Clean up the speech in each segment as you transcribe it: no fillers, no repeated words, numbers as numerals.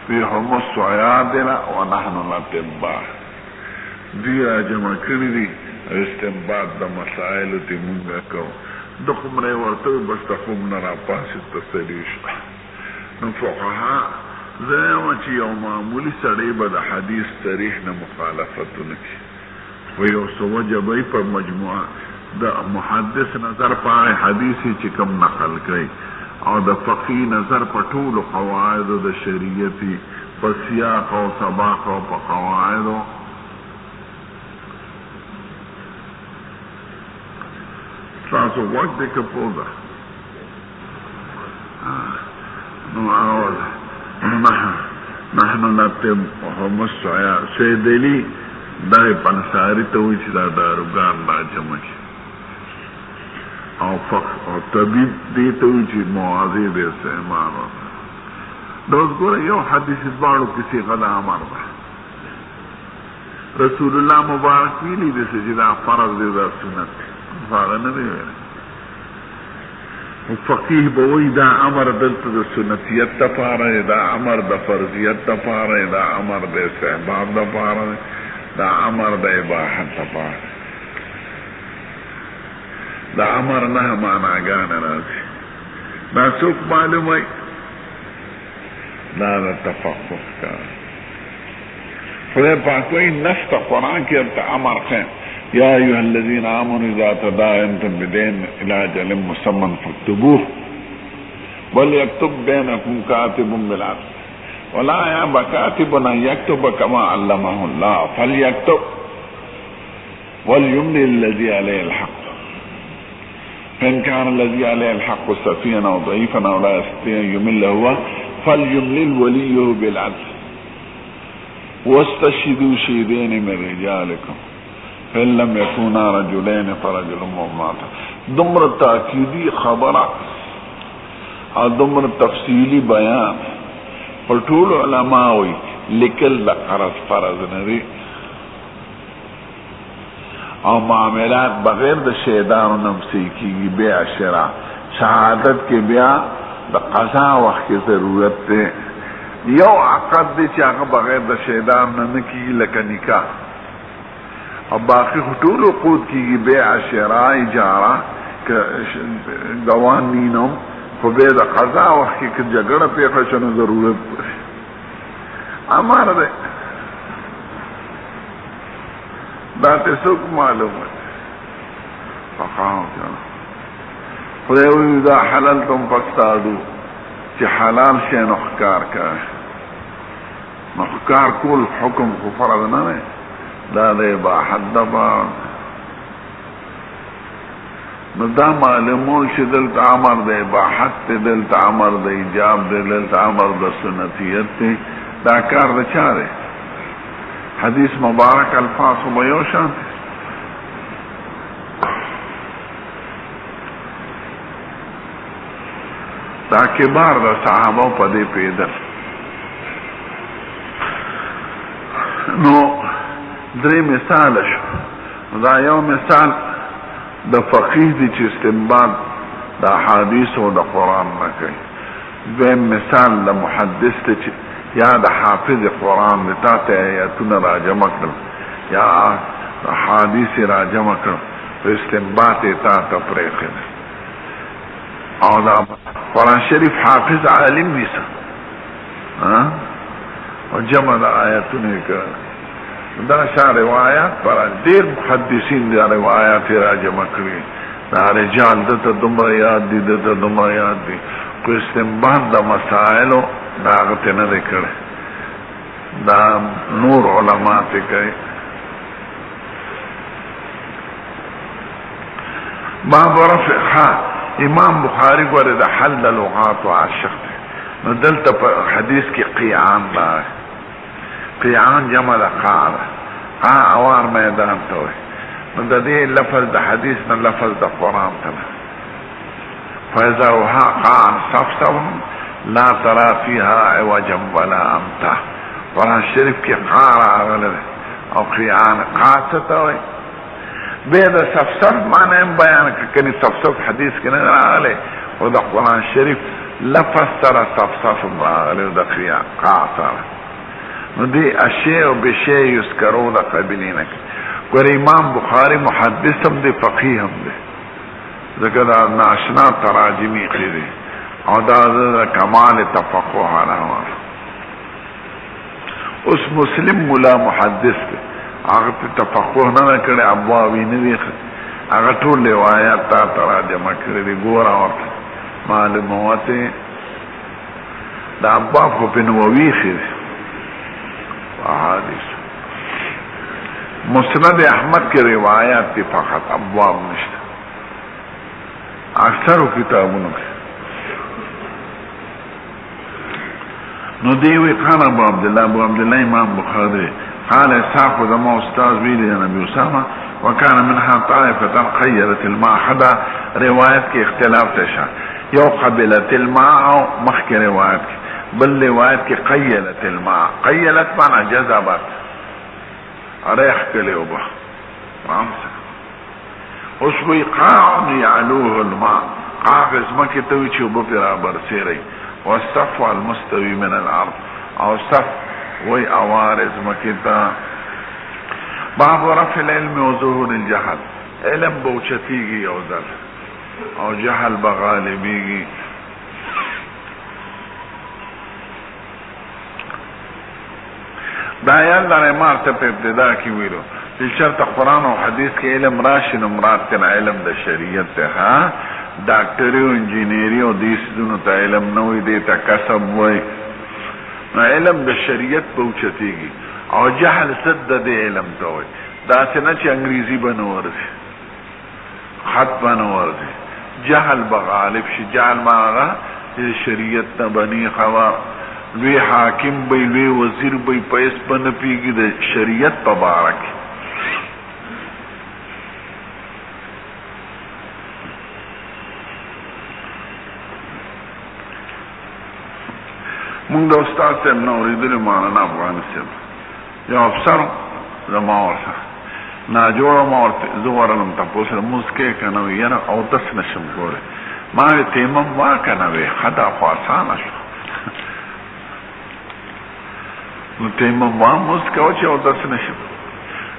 وی هم الصیادله ونحن الاطباء. دی جمع کړی دي استنباط د مسائل ته مونږه کوو. د کومره ورته بس ته کوم نه را پاسې تسلیش. نو فقها زما چې یو معمولی سړی به د حدیث صریح نه مخالفت نکړي، و یو څه وجبې په مجموعه د محدث نظر په حدیث چې کوم نقل کړي او د فقيه نظر په ټولو قواعد د شریعت په سیاق او سباق او په قواعد. تاسو وخت دې کپوزا نو اول نحن نتم هم الصياد سیدلی دا پنساری ته وی چې دا داروګان دا جمع شي او طبیب دې ته وی چې موازی دې استعمال. دوس ګوره یو حدیث باندې کسی غدا امر ده رسول الله مبارک ویلي دې چې دا فرض دی دا سنت فاغه نه دی. فقيه بوي دا امر دلته د سنتیت لپاره، دا امر د فرضیت لپاره، دا امر د استحباب لپاره، دا امر د اباحت لپاره. دا امر نه معناګان راځي. دا څوک معلوموي؟ دا د تفقه کار. خدای پاک وایي نفس قرآن کې امر خیر یا ایها الذین آمنوا اذا تداینتم بدین الی اجل مسمى فاکتبوه وليكتب بینکم کاتب بالعدل ولا یأبى کاتب ان یکتب کما علمه الله فلیکتب وليملل الذی علیه الحق فإن كان الذي عليه الحق سفيها او ضعيفا او لا يستطيع ان يمل هو فليملل وليه بالعدل واستشهدوا شهدين من رجالكم فإن لم يكونا رجلين فرجل مؤمن. دمر تاکیدی خبره او دمر تفصیلی بیان پر ټول علماوی لیکل د قرض فرض نه دي او معاملات بغیر د شهدانو نمسی کیږي. بیا شرع شهادت کې بیا د قضا وخت کې ضرورت ده. یو عقد دی چې هغه بغیر د شهدانو نه کیږي لکه نکاح، او باقی ټول عقود کیږي بیع شراء اجاره ګوان نینم خو بیا د قضا وخت کې جګړه پیښه شنه ضرورت امر ده. دا ته څوک معلومه فقام خدای وی دا حلال تم فاستادو چې حلال شي نو ښکار کوي. نو ښکار کول حکم خو فرض نه دی، دا د اباحت دبا. نو دا معلومون چې دلته امر د اباحت دی، دلته امر د ایجاب دی، دلته امر د سنتیت دی. دا کار د چا دی؟ حدیث مبارک الفاظ خو به یو شان دی. دا کبار د صحابه په دې پیدل. نو درې مثال شو. دا یو مثال د فقيه دی چې استنباط د احادیث او د قرآن نه کوي. دویم مثال د محدث دی چې یا د حافظ قرآن دی تا ته آیاتونه راجمع کړل یا احادیث راجمع کړل په استنباط یې تا ته پرېښی او دا قرآن شریف حافظ عالم نیسه او جمع د آیاتونه یې کړل. دا شا روایات پر دیر محدثین دا روایات را جمع کری. دا رجال دتا دمرا یاد دی، دتا دمرا یاد دی. کو استنباط دا مسائلو دا آغت نده کرے، دا نور علماء تے کئی. باب رفع امام بخاری گوری دا حل لغات و عاشق تے. نو دلتا پا حدیث کی قیعان دا ہے. قیعان جمع دا قاع دا قاع اوار میدان توی. نو دا دی لفظ دا حدیث نا لفظ دا قرآن تنا. فیضاوها قاعا صفصفا لا ترا فیها عوجا ولا امتا. قرآن شریف کی قاع را غلد او قیعان قاع ستوی. بید صفصف معنی بیان کنی صفصف حدیث کنی را غلد و دا قرآن شریف لفظ سره صفصف راغلی د قاع سره نو دی اشیء بشیء یذکرو د قبیلې نه ګوره امام بخاری محدث هم دی فقیه هم دی ځکه دا ناشنا تراجم یې کړي او دا د کمال تفقه علاوه اوس مسلم مولا محدث دی هغه ته تفقه نه کړي ابوابی نه دی هغه ټول روایت تا تراجم کړي دی ګوره ورته معلوماته دا ابواب خو په نووي خیر حدیث مسند احمد کے روایات کی فقط ابواب نشته اکثر کتابونو کې نو دیوی قال ابو عبدالله امام بخاری قال اسحاق زما استاذ ویلی نبی اسامه وكان منها طائفه خيرت الماء حدا روایت کې اختلاف تشا یو قبلت الماء او مخکې روایت بل روایت کې قیلت الماء قیلت معنا جذبت ریخ کلی وبه اوس وی قاع یعلوه الماء قاع اسمکې ته وی چې وبه پر برسېری والصف المستوي من الارض او صف وی اوارز مکې ته باب رفع العلم وظهور الجهل علم بوچتیږي او ځل او جهل بغالبیږي دا یا الله مارته په ابتدا کې ویلو چې شرط قرآن او حدیث کې علم راشي نو مراد ته علم د شریعت ته ها ډاکټري او انجینری او دې څونو ته علم نه وي دې ته کسب وي نو علم د شریعت په اوچتيږي او جهل صد د علم ته وي دا څنګه چې انګريزي بنورځي خط بنورځي جهل بغالب شي جهل ماغه چې شریعت ته بني خوا لوی حاکم بی لوی وزیر بی پیس بن پیگی دا شریعت پا بارک مونگ دا استاد سیم نوریدل ماننا افغان سیم یا افسر زما ورسا ناجوڑا ما ورطی زورنم تا پوسر موسکے کنوی یانا او دس نشم گوره ماوی تیمم وا کنوی خدا خواسانا شو نو تیمم واموز کو چې او دس نشم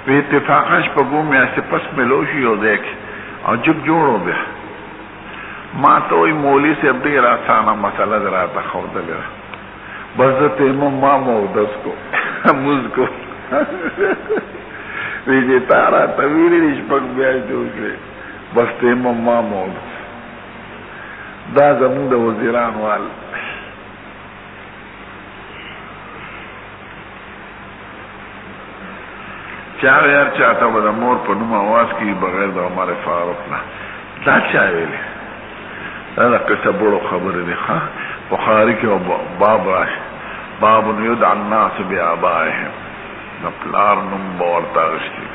وی اتفاقش په ګو میاشتې پس ملوشي یو دیک او جګ جوړو بیا ما ته وی مولوی صاحب ډېره اسانه مسله ده راته ښودلې ده بس زه تیمم وام او اودس کو مونځ کو وی چې تا راته ویلي دي شپږ میاشتې وکړې بس تیمم وام او اودس دا زمونږ د وزیران وال چاہو یار چاہتا با دا مور پا نوم آواز کی بغیر دا عمر فاروق نا دا چاہویلی دا قصہ بڑو خبر دی خواه بخاری کی باب راش باب یدع الناس بی آبائهم نپلار نم باورتا غشتی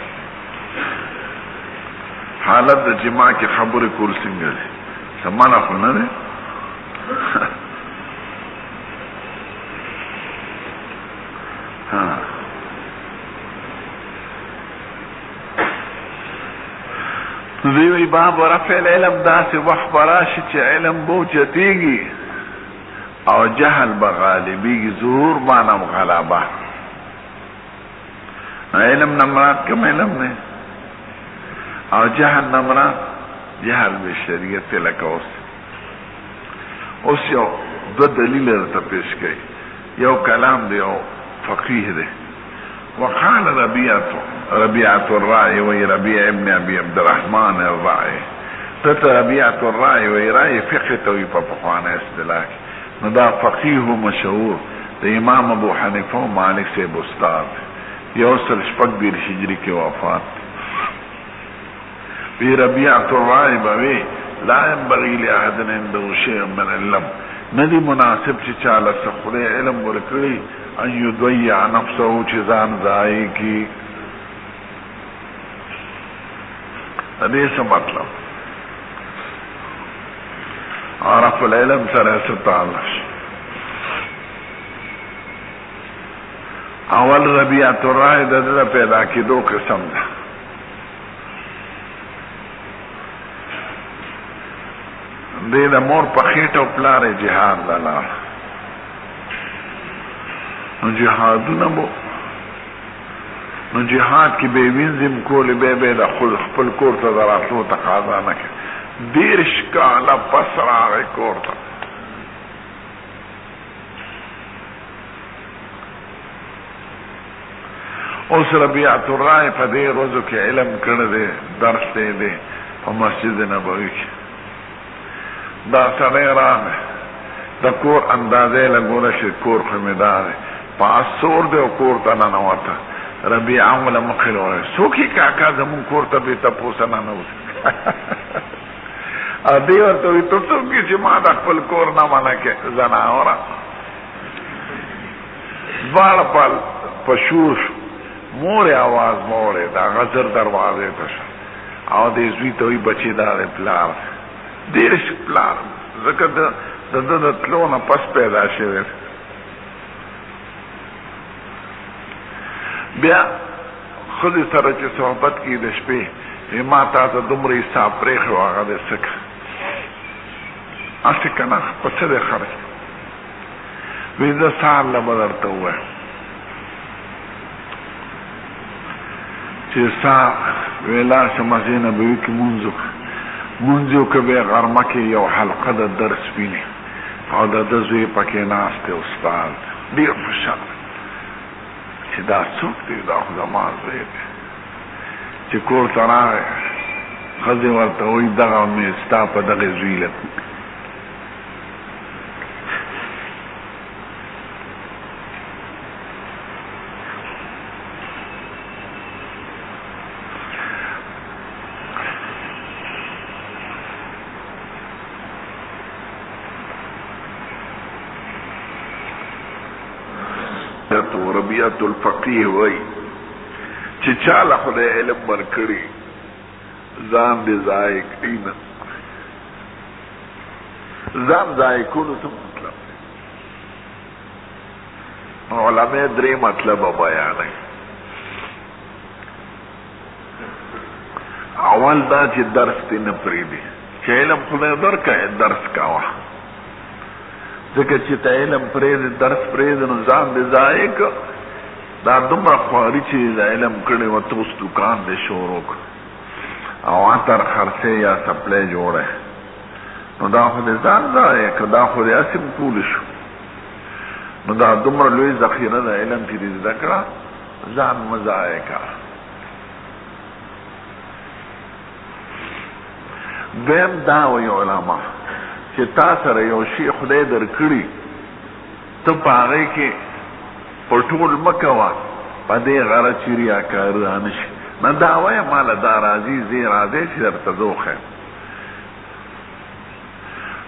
حالت دا جماع کی خبر کول سنگل سمانا خونا دی ہاں دیوی باب رفع العلم داس وقت براشی چه علم بوچتیگی او جهل بغالبیگی ظهور مانم غلبه علم نمرات کم علم نه او جهل نمرات جهل بشریعت لکوس اوس یو دو دلیل رتا پیش کئی یو کلام دی یو فقیه دی وقال ربيعة الرائي وي ربيع ابن ابي عبد الرحمن الرائي تت ربيعة الرائي وي رائي فقه وي فقهانه اصطلاح ندا فقيه مشهور د امام ابو حنیفه و مالک سے استاد یوصل شپږ هجری کې وفات بی ربيعة الرائي بوي لا ينبغي لاحد عنده شيء من العلم ندی مناسب چې چاله سخره علم ورکړي ان یضيع نفسه چې ځان ضایع کی دې څه مطلب عرف العلم سره ستعالش اول ربيعة الرائي د پیدا کېدو قسم ده دې د مور په خېټه او پلار یې جهاد ته لاړ. نو جهادونه مو نو جهاد کې به وینځم کولې به د خپل کور ته د راتلو تقاضا نه کوي. 10 کاله پس راغی کور ته. اوس ربیعة الرای په دې ورځو کې علم کړی دی، درس دی په مسجد نبوي کې. دا سړی راغی د کور اندازې لګوله چې کور خو مې دا دی په اسور دی او کور ته ننوته. ربیعه وله مخې له وویل څوک یې کاکا زمونږ کور ته بې تپوسه ننوځي. او دې ورته وایي ته څوک یې چې ما د خپل کور نه منع کړې زناوره. دواړه په شور شو. مور آواز موړې دا غزر دروازې ته شو او دې زوی ته وایي بچې دا دی پلار 10 پلار ځکه د ده د تلو نه پس پیدا شوی. بیا ښځې سره چې صحبت کړي د شپې وایي ما تا ته دومره حساب پرېښی و هغه دې څه کړه هسې که نه په څه دې خرڅ وایي زه سهار له به درته ووایم چې سهار وایي لاړ شه مسجد نبوي کې لمونځ وکړه. لمونځ یې وکړه بیا غرمه کې یو حلقه د درس ویني او د ده زوی پکې ناست دی استاد ډېر خوشحاله چې دا څوک دی دا خو زما زوی دی. چې کور ته راغی ښځې ورته وایي دغه مې ستا په دغې زوی له ربیعة الفقیه وی چې چاله خدای علم ورکړي ځان دې ضایع کړي نه. ځان ضایع کولو څه مطلب دی؟ علماء 3 مطلبه بیانوي. اول دا چې درس دې نه پرېږدي چې علم خدای درکړی درس کوه ځکه چې ته علم پرېږدې درس پرېږدې نو ځان دې ضایع کړه. دا دومره خواري چې د علم کړی وه ته اوس دوکان دې شروع کړه او عطر خرڅې یا سپلی جوړی نو دا خو دې ځان ضایع کړه. دا خو دې هسې پولی شو نو دا دومره لوی ذخیره د علم چې دې زده کړه ځان مه ضایع کړه. دویم دا وایي علما چې تا سره یو شي خدای درکړي ته په هغې کې په ټول مه کوه په دې غره چې ریاکاري رانه شي. نه دا وایه ماله دا راځي زی راځی چې درته زه وښیم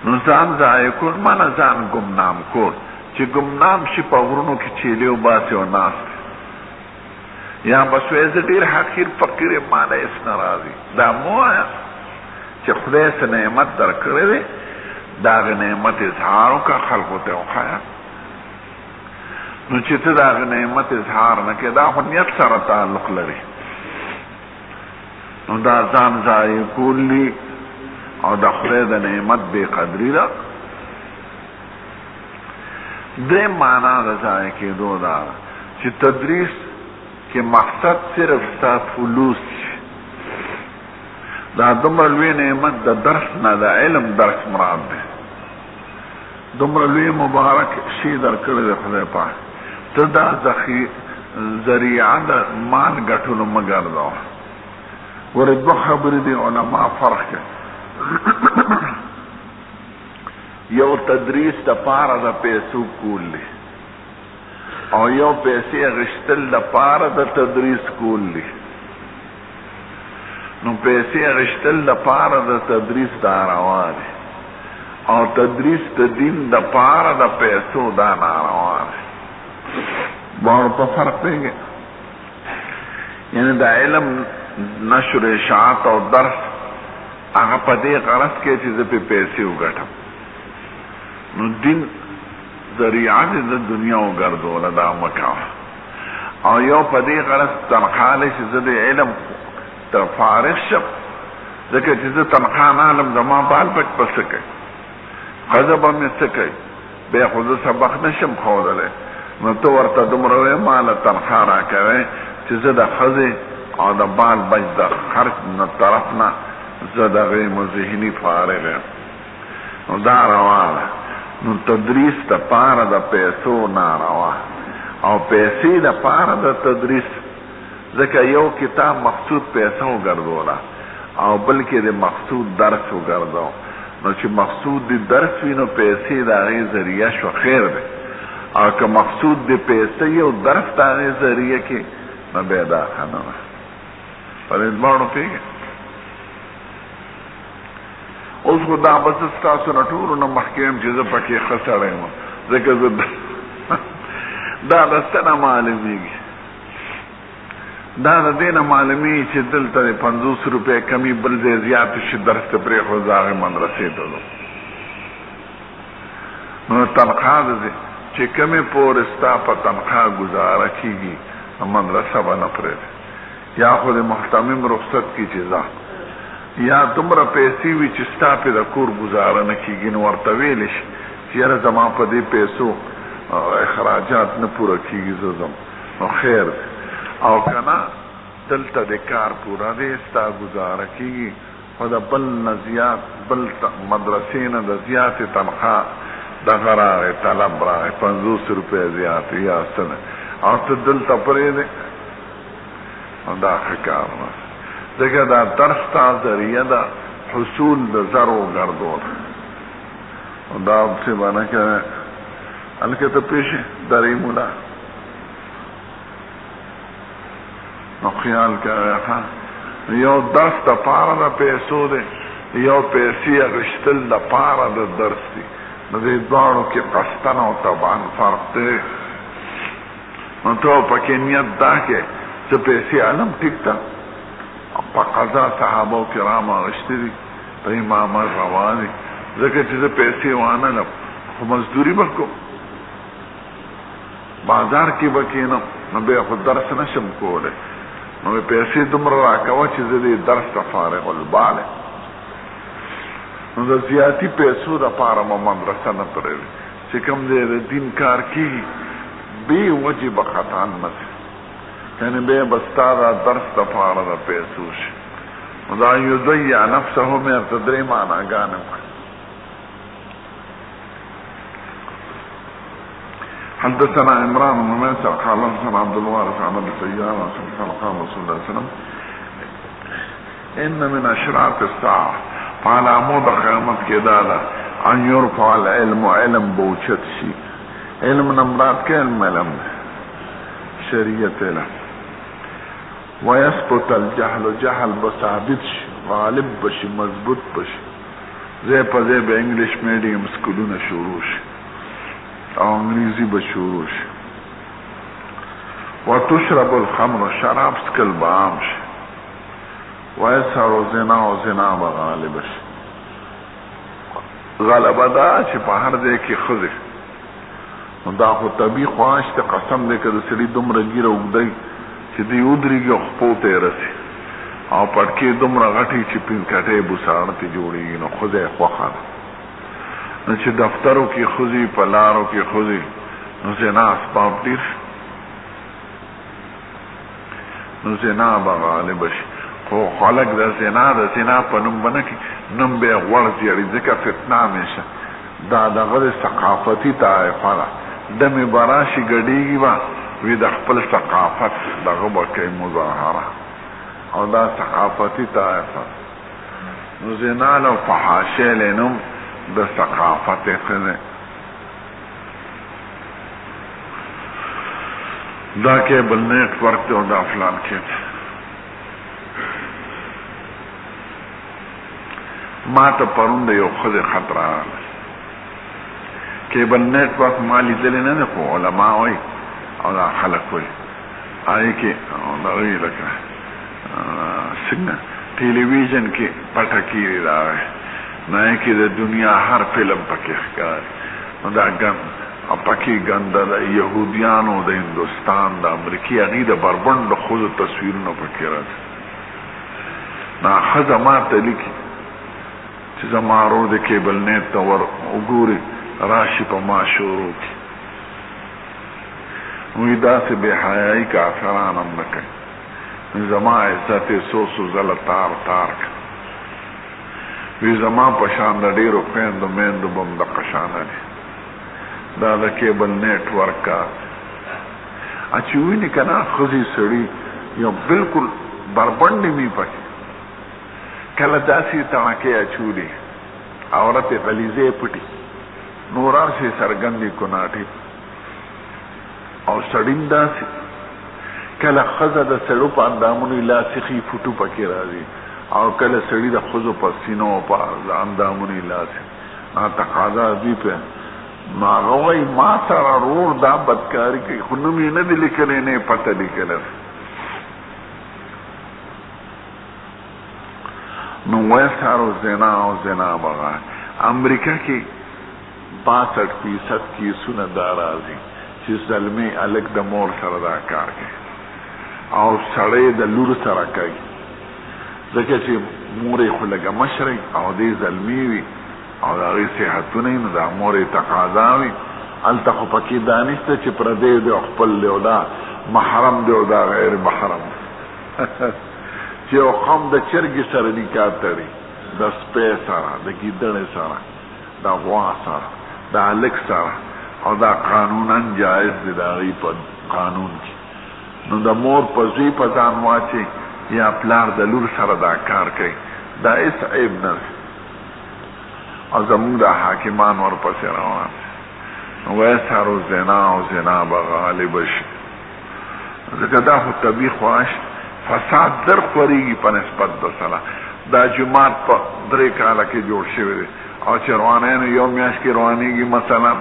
نو ځان ضایع کول مانه ځان ګمنام کول چې ګمنام شي په غرونو کې چیلې وباسي او ناست یا بس وایي زه ډېر حقیر فقیر یم ماله هېڅ نه راځي. دا مه وایه چې خدای څه نعمت درکړی دی د هغې نعمت اظهار وکړه خلکو ته وښایه. نو چې ته د هغې نعمت اظهار نه کوې دا خو نیت سره تعلق لري نو دا ځان ضایع کول دي او د خدای د نعمت بې قدري ده. درېیم معنا د ضایع کېدو دا چې تدریس کې مقصد صرف ستا فلوس شي. دا دومره لوی نعمت د درس نه د علم درس مراد دی. دومره لوی مبارک شي درکړی دی خدای پاک ته دا ذریعه د مال ګټلو مه ګرځوه. ګورې 2 خبرې دي علما فرق کوي. یو تدریس دپاره د passive cool the O you پیسې اخیستل دپاره د تدریس کول دی. نو پیسې اخیستل دپاره د تدریس دا روا دی او تدریس د دین دپاره د پیسو دا ناروا دی. باور په فرق پوهېږې یعنې د علم نشر اشاعت او درس هغه په دې غرض کې چې زه پې پیسې وګټم نو دین ذریعه دې د دنیا وګرځوله دا مه کوه او یو په دې غرض تنخوا لې چې زه د علم ته فارغ شم ځکه چې زه تنخوا نه علم زما بال بچ په څه کوي قذب مې څه کوي بیا خو زه سبق نشم ښودلی نو ته ورته دومره وایې ماله تنخوا راکوې چې زه د ښځې او د بال بچ د خرچ نه طرف نه زه دغه یم ذهني فارغ یم نو دا روا ده نو تدریس د پاره د پیسو ناروا او پیسې د پاره د تدریس ځکه یو کتاب مقصود پیسه وګرځوله او بلکې د مقصود درس وګرځو نو چې مقصود د درس وي نو پیسې د هغې ذریعه شو خیر دی او که مقصود د پیسې او درس د هغې ذریعه کې نو بیا دا ښه نه ده په دې دواړو پوهېږې اوس خو دا به زه ستاسو نه ټولو نه مخکې یم چې زه پکې ښه سړی یم ځکه زه دا د څه نه معلومېږي دا د دې نه معلومېږي چې دلته د 50 روپۍ کمی بل ځای زیات شي درس ته پرېښود زه هغې مدرسې ته ځم نو تنخوا د چې کمې پورې ستا په تنخوا ګزاره کېږي نو مدرسه به نه پرېږدي یا خو د محتمم رخصت کې چې ځه یا دومره پیسې وي چې ستا پې د کور ګزاره نه کېږي نو ورته ویلی شي چې یاره زما په دې پیسو اخراجات نه پوره کېږي زه ځم نو خیر دی او که نه دلته د کار پوره دی ستا ګزاره کېږي خو د بل نه زیات بل مدرسې نه د زیاتې تنخوا دغه راغی طلب راغی 50 روپۍ زیات یا څه دی او ته دلته پرېږدې نو دا ښه کار نه ځکه دا درس تا ذریعه ده حصول د زر وګرځول دا څه به نه کوې هلکې ته پېښې درې مولا نو خیال کوې ښه یو درس د پاره د پیسو دی یو پیسې اخیستل د پاره د درس دی نو دې دواړو کې قصدن او طبعا فرق دی نو ته پکې نیت دا کې چې پیسې علم ټیک ده په قضا صحابه کرام اخیستې دي په امامت روا دي ځکه چې زه پیسې وانهلم خو مزدوري به کوم بازار کې به کښېنم نو بیا خو درس نشم کولی نو مې پیسې دومره راکوه چې زه دې درس ته فارغ البال نو د زیاتي پیسو دپاره مو مدرسه نه پرېږدي چې کوم دی د دین کار کېږي بې وجې به خطا نه شي یعنې بیا به ستا دا درس دپاره د پیسو شي نو دا یضیع نفسه مې ورته درې معناګانې وکړې حدثنا عمران بن ميسر قال حدثنا عبد الوارث عن ابي سيار قال قال رسول الله صلى الله عليه وسلم ان من اشراط الساعه قال عمود قیامت کې دا ده ان يرفع العلم علم بوچت شي علم نمرات کې علم شریعت علم ويثبت الجهل جهل بثابت شي غالب بشي مضبوط بشي زي په زي به انګلیش میډیم سکولونه شروع شي او انګریزي به شروع شي وتشرب الخمر شراب سکل به عام شي ويسهر زنا او زنا به غالب شي غلبه دا چې په هر ځای کې ښځې نو دا خو طبیعي خواهش ته قسم دی که د سړي دومره ګیره اوږدی چې دوی ودرېږي او خپو ته یې رسي او پټکې دومره غټې چې پینکټۍ بوساړه ترې جوړېږي نو ښځه یې خوښه ده نو چې دفترو کې ښځې په لارو کې ښځې نو زنا اسباب ډېر شي نو زنا به غالبه شي خو خلک د زنا په نوم به نه کړي نوم به یې غوړ زیړي ځکه فتنه همیشه دا دغه د ثقافتي طایفه ده دمې به راشي ګډېږي به وی د خپل ثقافت دغه به کوي مظاهره او دا ثقافتي طایفه نو زنا له فحاشۍ له نوم د ثقافت ښځې دا کیبل نیټ ورک دی او دا فلان کې ما ته پرون د یو ښځې خط راغلی کیبل نیټ ورک ما لیدلی نه دی خو علما وایي او دا خلق وایي هغې کې دغوی لکه څنګه ټلویزیون کې پټه کېږي راغی نو هغې کې د دنیا هر فلم پکې ښکاري نو دا پکې ګنده د یهودیانو د هندوستان د امریکې هغې د بربنډو ښځو تصویرونه پکې راځي نو ښځه ما ته لیکي چې زمارو د کیبل نیټ ته ور وګوري راشي په ما شروع کی وی داسې بے حیائی کافران هم نه کوي زما عزت سو زله تار تار که وی زما پشان د ډیرو خویندو میندو بم د قشانه دي دا د کیبل نیټ ورک چې ویني که نه ښځې سړي یو بالکل بربنډې مې پکې کله داسې تڼکې اچولي عورت غلیظې پټي نورار سي سرګندې کناټې او سړیم داسې کله ښځه د سړو په اندامونو لاسخي فوټو پکې راځي او کله سړي د ښځو په سینو په اندامونو لاسي تقاضا دوی په نو هغه وایي ما سره رور دا بدکاري کوي خو نوم یې نه دي لیکلی نه یې پته لیکلی نو ویسارو زنا او زنا بغا امریکا کې 62% کیسونه دا راځي چې زلمی الک د مور سره دا کار کوي او سړی د لور سره کوي ځکه چې مورې خو لږه مشرې او دې زلمی وي او د هغې صحتونه نو د مورې تقاضا وي هلته خو پکې دا نشته چې پردی دی او خپل دی او دا محرم دی او دا غیر محرم چې یو قوم د چرګې سره نکاح تړي د سپی سره د ګیدړې سره د غوا سره د هلک سره او دا قانونا جایز دی د هغې په قانون کې نو د مور په زوی په ځان واچي یا پلار د لور سره دا کار کوي دا هیڅ عیب نه دی او زمونږ د حاکمان ورپسې روان ویسارو زنا او زنا به غالب شي ځکه دا خو طبیعي خواهش فساد در خوریږي په نسبت د سره دا جومات په 3 کاله کې جوړ شوی دی او چې روانیانو یو میاشت کې روانېږي مثلا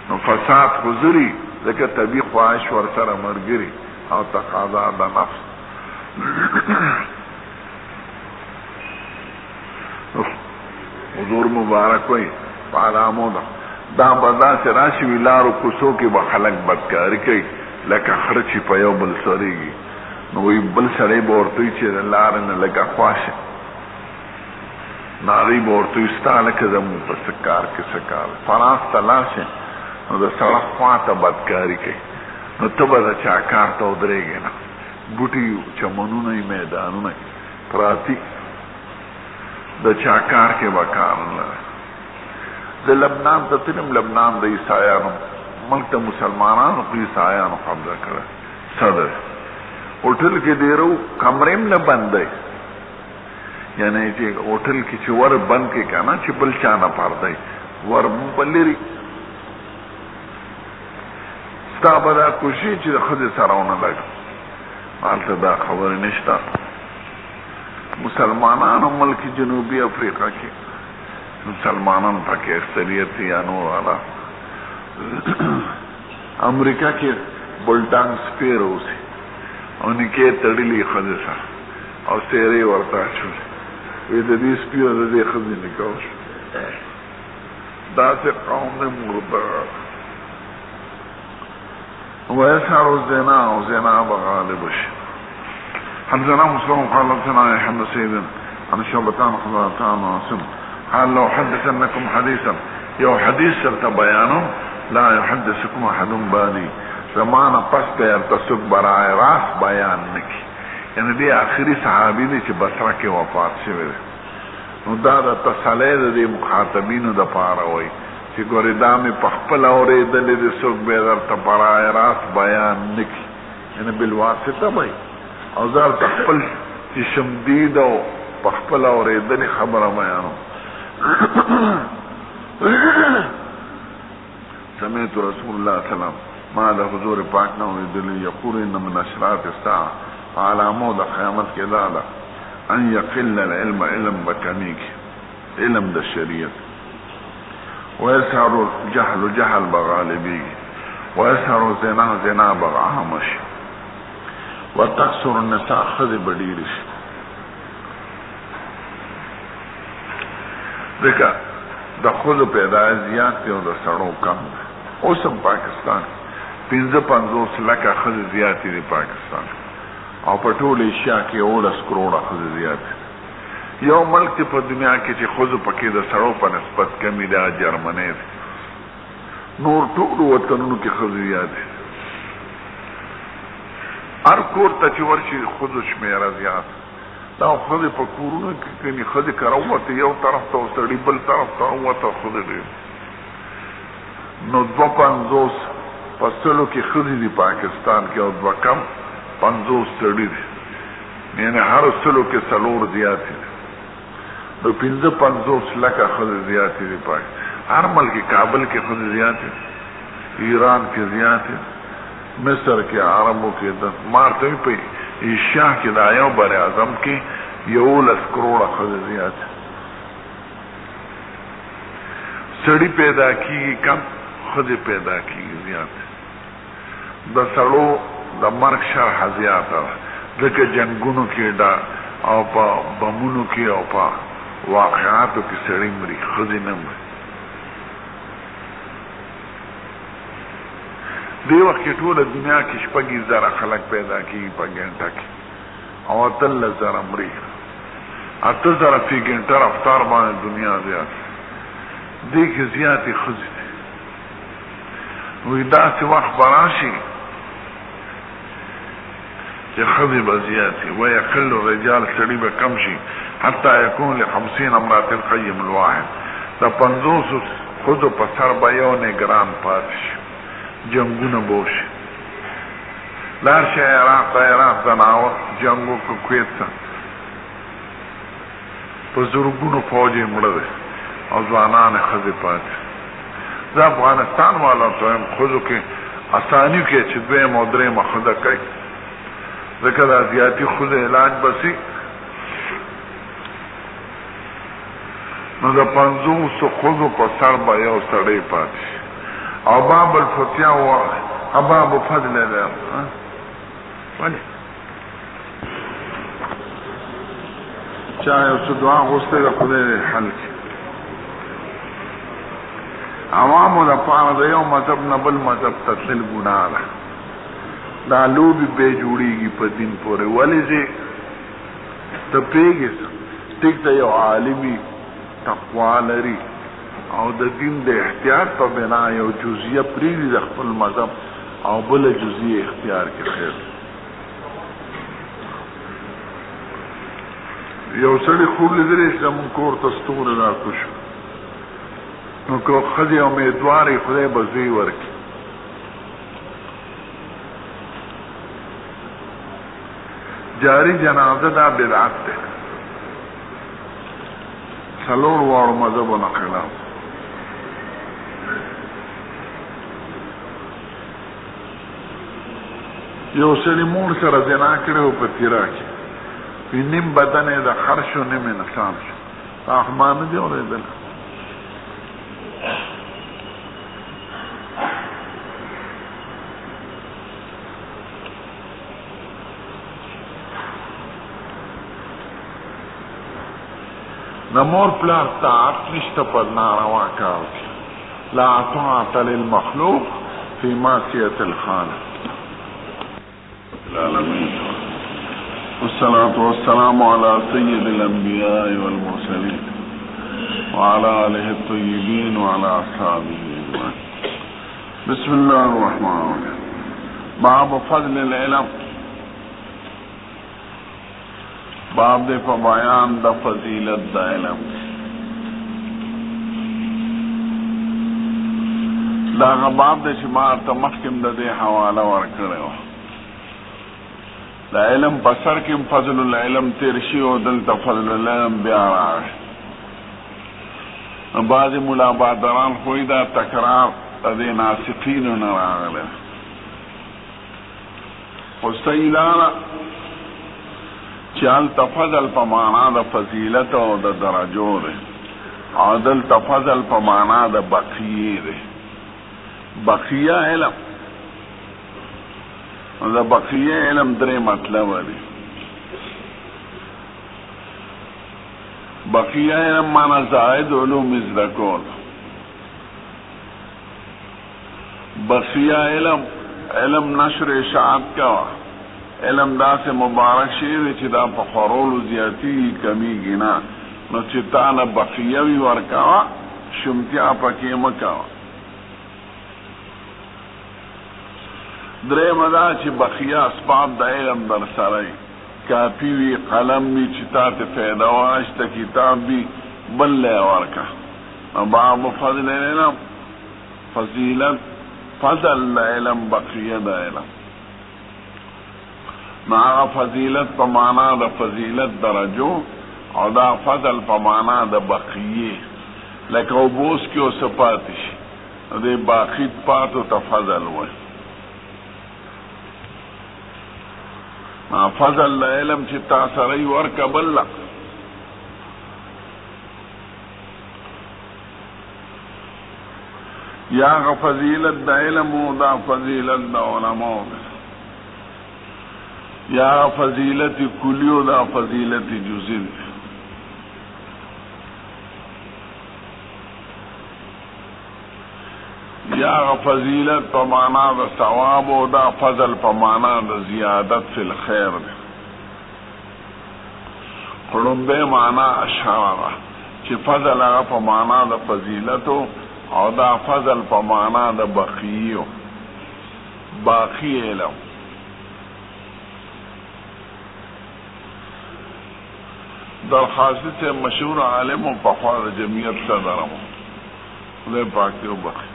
نو فساد خو ځري ځکه طبیعي خواهش ورسره ملګري او تقاضا د نفس حضور مبارک وی په علامو ده دا به داسې راشي وي لارو کوڅو کې به خلک بدکاري کوي لکه خره چې په یو بل سریږي نو وی بل سړی به ورته وي چې د لارې نه لږه خواشه نو هغوی به ورته وي ستا لکه زمونږ په څه کار کې څه کار فرانس ته لاړ شي نو د سړک خوا ته بدکاري کوي نو ته به د چا کار ته ودرېږې نه بوټي چمنونه یې میدانونه یې پراتی د چا کار کې به کار نه لري د لبنان ته تلم لبنان د عیسایانو ملک ته مسلمانانو خو عیسایانو قبضه کړی صدر هوټل کې ډېرو کمرې هم نه بند دی یعنی چې هوټل کې چې ور بند کې که نه چې بل چا نه پردی ور به لري ستا به دا کوشي چې د ښځې سره ونه لګ هلته دا خبرې نشته مسلمانانو ملک جنوبی افریقا کې مسلمانان پکې اکثریت یا نور والا امریکا کې بلټان سپیر اوسي او نکې تړلې ښځې سره او څېرې ورته اچولې وی د دې سپیو د دې ښځې نکاح وشو داسې قوم دی مردار ويسهر الزنا وزنا بغالب شي حدثنا مسلم قال حدثنا يحيى بن سعيد عن شعبتان حضرتان عاصم قال لو حدثنكم حديثا يو حديث سرت بيانه لا يحدثكم احد بعدي زمانه پس به تسوق برای راس بیان نکی یعنی دی آخری صحابی دی چې بصره کې وفات شوی نو دا د تسلیت د مخاطبینو د پاره وای چې ګورې دا مې په خپل اورېدلې د څوک به درته برای راس بیان نکی یعنی بالواسطه وای او زار خپل چې شمدید او په خپل اورېدلې خبره بیانو سمعت رسول الله صلی الله علیه وسلم ما د حضور پاک نه ویل یقول ان من اشراط الساعه علامات قیامت کې دا ده ان يقل العلم علم بکمیک علم د شریعت ويسهر الجهل جهل بغالبی ويسهر زنا زنا بغامش وتكسر النساء خذ بدیرش دغه د خود پیدایش زیات دی او د سړو کم اوسم پاکستان 55 لکه خذ زیات دی پاکستان او په ټول ایشیا کې 10 کروڑه خذ زیات یو ملک تی په دنیا کې چې خود پکې د سړو په نسبت کمی دا جرمنی دی. نور ټول وطنونو کې خود زیات دی. هر کور ته چې ورشي خود شمیره زیات. دا خود په کورونو کې کني خود کراوته یو طرف ته وسړي بل طرف ته وته خود دی. نو 250 پسلو کې خود دی پاکستان کې او 2 کم 50 سړي دی. یعنی هر سلو کې سلور زیات دی. نو 55 لکه خود زیات دی پاک. هر ملک کابل کې خود زیات دی. ایران کې زیات دی. مصر کې عربو کې د مارته په ایشیا کې د یو بر اعظم کې 11 کروڑه خود زیات. سړی پیدا کیږي کم خود پیدا کیږي زیات. د سړو د مرګ شرح زیات ده ځکه جنگونو کې دا او په بمونو کې او په واقعاتو کې سړی مري خود نه مري. دی وخت کې ټول دنیا کې 6,000 خلک پیدا کیږي په ګنټه کې او 3,000 مري. 8,000 فی ګنټه رفتار باندې دنیا زیات دی کې زیاتې خزي وي. داسې وخت براشي چې خزي به زیاتې ويقل الرجال سړي به کم شي حتی يكون ل50 امرأة القيم الواحد. د 50 خودو په سر به یو نگران پاتې شي. جنگونه بوشي لار شي عراق دناوه جنگو کو کویت ته په زرګونو فوجي مړه او ځوانان خزي پاتې. د افغانستان والا ته هم خودو کې اسانیو کې چې دوی مودره مخده کوي ځکه د زیاتی خود علاج بسي. نو د 500 خودو په سر به یو سړی پاتې او باب الفتیا و باب فضل ده. ولی چا یو څه دعا غوښته د خدای حل کی. عوامو د پاره د یو مذهب نه بل مذهب ته تل ګناه ده. دا لوبي به جوړیږي په دین پورې. ولې چې ته پیږي ټیک ته یو عالمي تقوا لري او د دین د احتیاط په بنا یو جزئیه پریږدي د خپل مذهب او بل جزئیه اختیار کې خیر. یو سړي خوب لیدلی چې زموږ کور ته ستوری راکوش نو که ښځې امیدوارې خدای به زوی ورکړي. جاری جنازه دا بدعت ده 4 واړو مذهبونو خلاف. یو سړي مور سره زنا کړې و په تیرا کې نیم بدن یې د خر شو نیم انسان شو. احمان نه دی اورېدل. د مور پلار طاعت نشته په ناروا کار کې. لا طاعة للمخلوق في معصية الخالق. العالمين والصلاة والسلام على سيد الأنبياء والمرسلين وعلى آله الطيبين وعلى أصحابه أجمعين. بسم الله الرحمن الرحيم. باب فضل العلم. باب دے په بیان د فضیلت د علم. دا باب د چې ما ته مخکې د دې حواله ورکړې وه. د علم په سر کې فضل العلم تیر شي او دلته فضل العلم بیا راغی. بعضې ملا بادران خوی دا تکرار د دې ناسقینو نه راغلی. خو صحیح لاره چې هلته فضل په معنا د فضیلت او د درجو دی او دلته فضل په معنا د بقیې دی. بقیه علم د بقیه علم 3 مطلب دی. بقیه علم معنا زائد علوم زده کول. بقیه علم نشر اشاعت کوا علم دا سے مبارک شیر چې دا په خورولو زیاتی کمیږي نه، نو چې تا نه بقیه وي ورکوه، شمتیا پکې مه کوه. درېیمه دا چې بقیه اسباب د علم در سره وي، کاپي وي، قلم وي چې تا ته فایده واخیسته، کتاب وي، بل لی ورکه. باب فضل العلم، فضیلت فضل د علم، بقیه د علم. نو هغه فضیلت په معنا د فضیلت درجو او دا فضل په معنا د بقیه، لکه اوبوس کې اوسه پاتې شي، نو دې باقي پاتو ته فضل وایي. فضل د علم چې تا سره یې ورکه بل له. یا هغه فضیلت د علم او دا فضیلت د علماو ده، یا فضیلت کلی او دا فضیلت جزئی ده. یا فضیلت په معنا د ثواب او دا فضل په معنا د زیادت فی الخیر ده. خړومبه معنا اشاره چې فضل هغه په معنا د فضیلت او دا فضل په معنا د بقیو، باقی علم. درخواست سے مشهور عالم و پخوار جمعیت صدرم خدای پاک دیو بخی،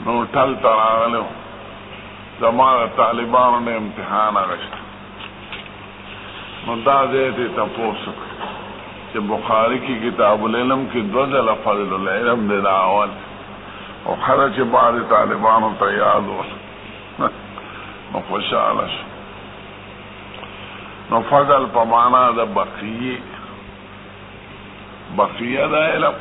نو ټل تراغلو زمان طالبانو نے امتحان اغشتا، نو دا زیتی تپوسو کہ بخاری کی کتاب العلم کی دو ځله فضل العلم دے دا اول، او خرچ بعد طالبانو تیاد ہو نو خوشحال شو. نو فضل په معنا د بقیه، بقیه د علم.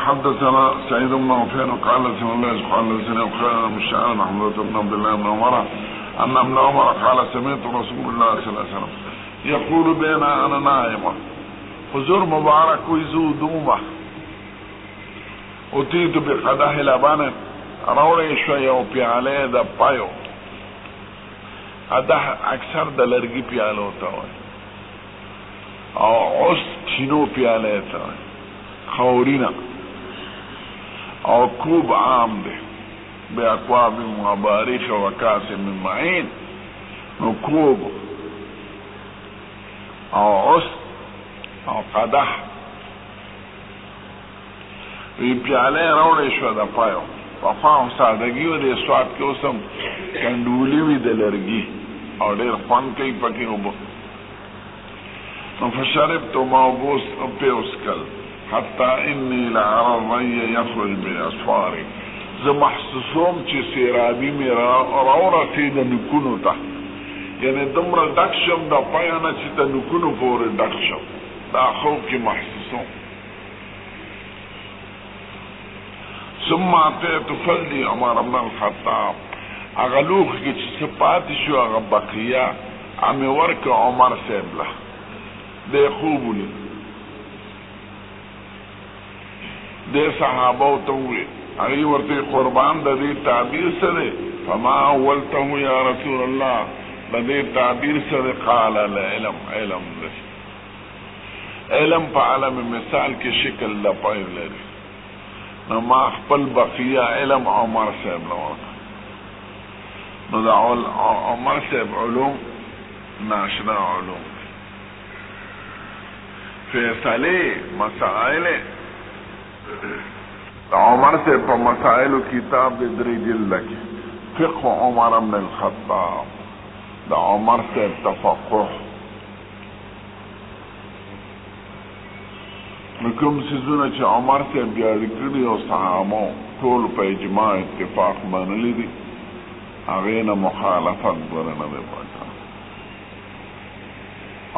حدثنا سعيد بن عفان قال سمع الله قال سمع خير مشاعر محمد بن عبد الله بن عمر ان ابن عمر قال سمعت رسول الله صلى الله عليه وسلم يقول بين انا نائم حضور مبارک ویزو دوما اتيت بقدح لبن راوړې شو یو پیاله د پایو، اده اکثر د لرګي پیاله ته وای او اوس چینو پیاله ته وای، خورینا او کوب عام ده بے اقواب مبارک و کاس من معین. نو کوب او عس او قدح وی پیاله روڑی شو دا پایو وفاهم سادگیو ده سواد که اسم کندولی وی ده لرگی او دیر خوان کئی پکی نو بخ. نو فشرب تو موبوس پیوس کل حتی انی لعرى الرأي يخرج من اصفاری، زه محسوسوم چې سیرابی می راو رسید نکونو تا، یعنی دمرا ډک شم دا پایانه چې تا نکونو پورې ډک شم، دا خوب کی محسوسوم. ثم اتیت فلدی عمر بن الخطاب، اغلوخ کی چې سپاتی شو اغا بقیه امی ورک عمر سیبله دی خوبولی دی صحابو تووی اغی ورطی قربان دا دی تعبیر سده فما اولته یا رسول اللہ دا دی تعبیر سده قال العلم، علم دش علم پا علم مثال کی شکل لپایو لری. نو ما خپل بقیه علم عمر صاحب لورکا، نو دا عمر صاحب علوم ناشنا علوم فیصله مسائل عمر سے پا مسائل کتاب دے دری جلد کی فقه عمر بن الخطاب، دا عمر سے تفقه نکم سیزونه چې عمر سے بیاری کردی و صحابو طول پا اجماع اتفاق منلی دی، اغین مخالفت برنه دی پاکا.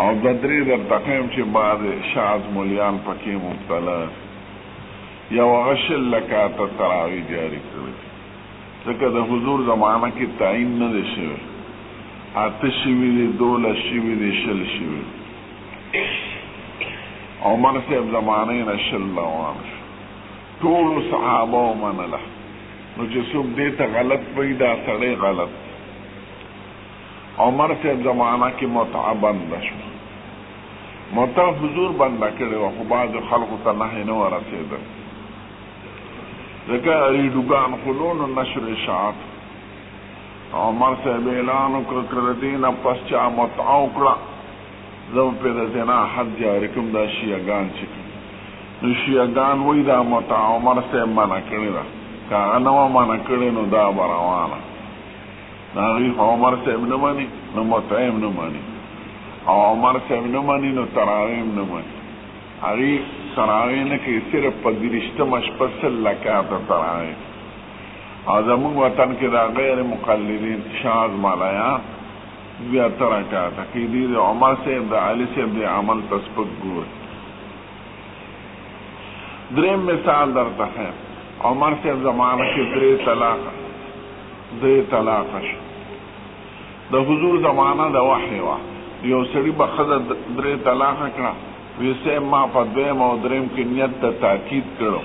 او ددری در تقیم چه بعد شاز مولیان پکی مبتلا یا وغشل لکات تراوی جاری کرد، ځکه د حضور زمانه کې تعین نه دی شوی، اته شوي دي، 12 شوي دي، 20 شوي دي. عمر صاحب زمانه نه 20 روان شو، ټولو صحابه ومنله، نو چې څوک دې ته غلط وایي دا سړی غلط. عمر صاحب زمانہ کې متعه بنده شوه. متعه حضور بنده کړې وه، خو بعضو خلقو ته نهی نه ورسېدل، ځکه ریډوګان خلونو نشر اشاعت. عمر صاحب اعلان وکړ که د دې نه پس چا متعه وکړه زه به پرې د زنا حد جاري کړم. دا شیعهګان چې نو شیعهګان وایي دا متعه عمر صاحب منع کړې ده، که هغه نه وه منع کړې نو دا به روانه. د هغوی خو عمر صاحب نه مني نو متعه هم نه مني، او عمر صاحب نه مني نو تراویح هم نه مني. هغوی تراویح نه کوي، صرف په 23مه شپه 100 رکعته تراویح. او زمونږ وطن کې دا غیر مقلدین شاذ ملایان 72 رکعته کوي. دوی د عمر صاحب د علي صاحب د عمل ته سپک ګوري. دریم مثال درته ښیم. عمر صاحب زمانه کې 3 طلاقه شو. د حضور زمانه د وحی وه. یو سړي به ښځه 3 طلاقه کړه، وی صاحب ما په 2م او 3م کې نیت ته تاکید کړو،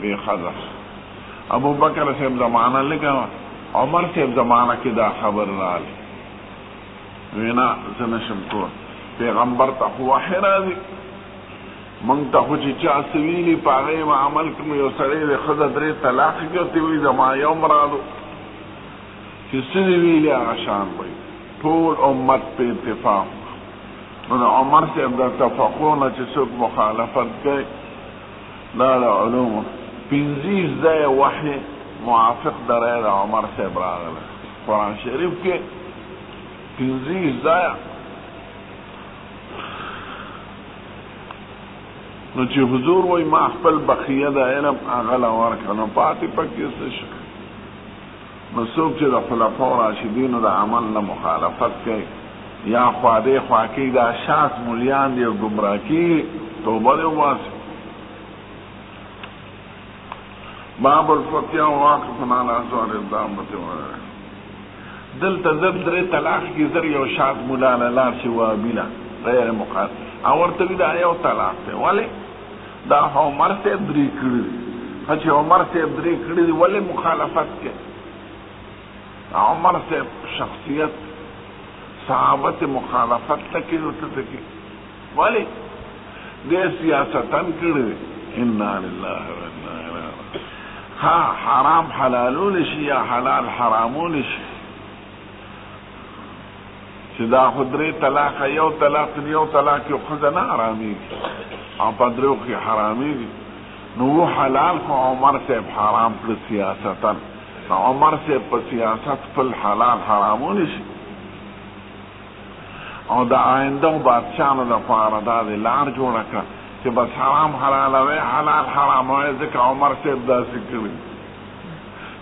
وی ښځه. ابو بکر صاحب زمانه لږه وه، عمر صاحب زمانه کې دا خبر راغلی، وی نه زه نشم کول. پیغمبر ته خو وحی راځي، موږ ته خو چې چا څه ویلي په هغې به عمل کوو. یو سړی د ښځه 3 طلاقې کړې ورته وایي زما یو مرادو چې څه دې ویلي هغه شان به وي. ټول امت په اتفاق. نو د عمر صاحب د تفقونه چې څوک مخالفت کوي دا د علومو 50 ځایه وحی موافق د رایې د عمر صاحب راغلی. قرآن شریف کې 50 ځایه. نو چې حضور وایي ما خپل بقیه د علم هغه له ورکړه، نو پاتې پکې څه شو؟ نو څوک چې د خلفاء راشدینو د عمل نه مخالفت کوي یا خوا دې خوا کوي، دا شاذ مولیان دي او ګمراه کېږي، توبه دې وباسي. باب الفتیا واقف علی ازواج الدابة. دلته زر 3 طلاق کې زر یو شاذ مولا له لار شي وابیله غیر مخالف او ورته وي دا یو طلاق دی. ولې دا عمر صاحب 3 کړي دي. چې عمر صاحب 3 کړي دي ولې مخالفت کوي؟ عمر صاحب شخصیت صحابت مخالفت تکی ہوتا تکی والی دے سیاستن کردے. انا للہ و انا الیہ راجعون. ہاں حرام حلالون شي یا حلال حرامون شي، چې دا خو 3 طلاق یو طلاق یو یو ښځه نه حرامېږي او په 3 کې حرامېږي. نو و حلال خو عمر صاحب حرام کړ سیاستن. عمر صاحب په سیاست خپل حلال حرامون شي او د آینده بادشاهانو دپاره دا د لار جوړه کړه چې بس حرام حلالوي حلال حراموي، ځکه عمر صاحب داسې کړي.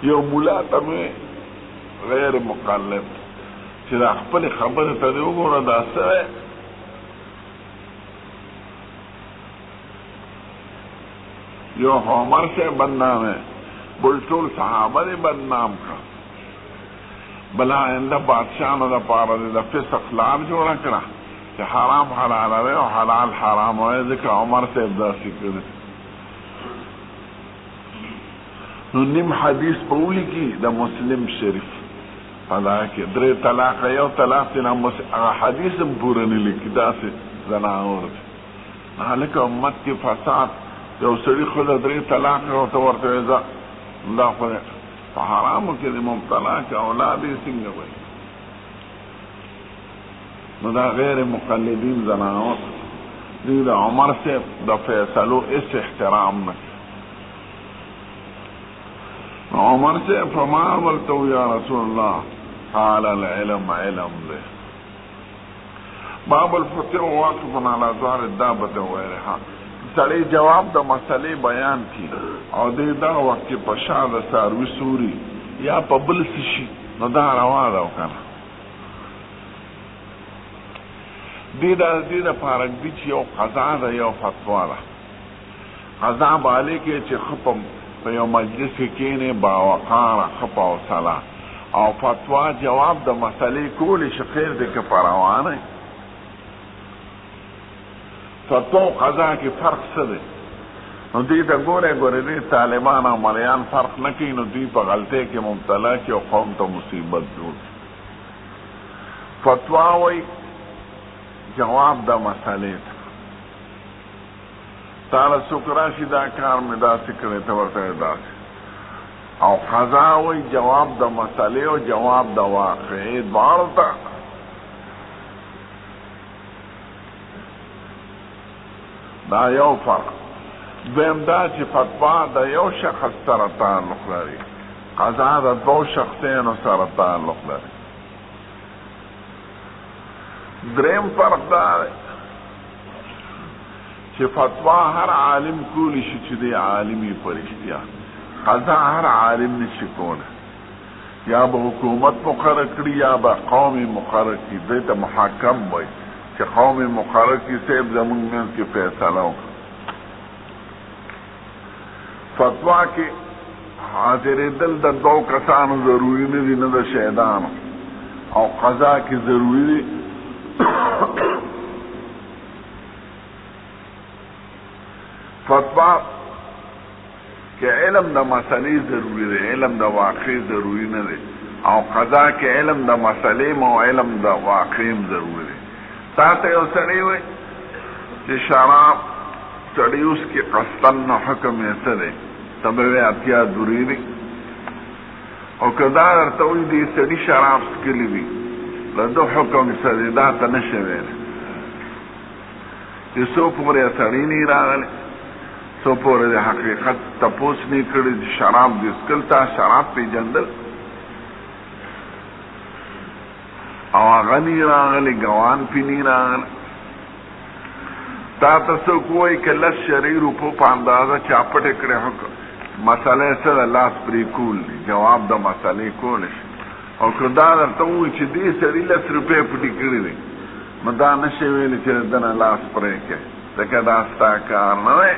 یو مولا ته مې غیر مقلد چې دا خپلې خبرې ته دې وګوره دا څه دی. یو عمر صاحب بدنامه، بل ټول صحابه دې بدنام کړه. بل آینده بادشاهانو دپاره د فسق لار جوړه کړه چې حرام حلالوي او حلال حراموي، ځکه عمر صاحب داسې کړي. نو نیم حدیث په ولیکي د مسلم شریف په دا کې 3 طلاق یو طلاق چې هغه حدیث هم پوره نه لیکي، داسې زناور دي. هلکه امت کې فساد، یو سړي ښځه 3 طلاق ورته ورته دا خو په حرامو کې د مبتلا کې اولاد یې څنګه وایي؟ نو دا غیر مقلدین زناور دوی د عمر صاحب د فیصلو هېڅ احترام نه کوي. عمر صاحب فما ولته یا رسول الله قال العلم علم دی. باب الفتیا واقف علی ظهر الدابة وغیرها. سړی جواب د مسلې بیان کی او دې دا وخت کې په شا د څاروي سوري یا په بل څه شي، نو دا روا ده او که نه. دې دپاره دي چې یو قضا ده یو فتوا ده. قضا به هلې کې چې ښه په یو مجلس کې کښېنې باوقاره ښه په حوصله، او فتوا جواب د مسلې کولی شي خیر دی که په روانه. فتوا او قضا کې فرق څه دی؟ نو دوی ته ګورې دې طالبان او مریان فرق نه کوي، نو دوی په غلطۍ کې مبتلا کړي او قوم ته مصیبت جوړ. فتوا وایي جواب د مسئلې ته، تاله څوک راشي دا کار مې داسې کړی ته ورته داسې، او قضا وایي جواب د مسئلې او جواب د واقعې دواړو ته. دا یو فرق. دویم دا چې فتوا د یو شخص سره تعلق لري، قضا د دو شخصینو سره تعلق لري. دریم فرق دا دی چې فتوا هر عالم کولی شي چې دی عالمي په رښتیا، قضا هر عالم نشي کولی. یا به حکومت مقرر کړي یا به قوم مقرر کړي، دې ته محاکم وایي چې قوم مقرر کړي صاحب زمونږ منځ کې فیصله وکړي. فتوا کې حاضرېدل د دو کسانو ضروري نه دي، نه د شهیدانو، او قضا کې ضروري دي فتوا کې علم د مسئلې ضروري دی، علم د واقع ضروري نه دی، او قضا کې علم د مسئلې او علم د واقع ضروري دی. تا ته یو سړی وایي چې شراب سړی اوس کې قصدن نو حکم یې څه دی، ته به وایې اتیا دوری دی. او که دا درته وایي دې سړي شراب څښلي دي، له ده حکم څه دی، دا ته نشي ویلی چې څو پورې سړي نه راغلی، څو پورې د حقیقت تپوس نه کړی چې شراب دې څښل، تا شراب پېژندل او هغه نه راغلی، ګوان پې نه راغلی. تا ته څوک وایي که لس شرعي روپو په اندازه چاپټې کړې حکم مسئله یې څه ده، لاس پرې کول دي، جواب د مسئلې کولی شي. او که دا درته ووایي چې دې سړي 10 روپۍ پټې کړي دي، نو دا نشي ویلی چې د ده نه لاس پرې کړې، ځکه دا ستا کار نه دی،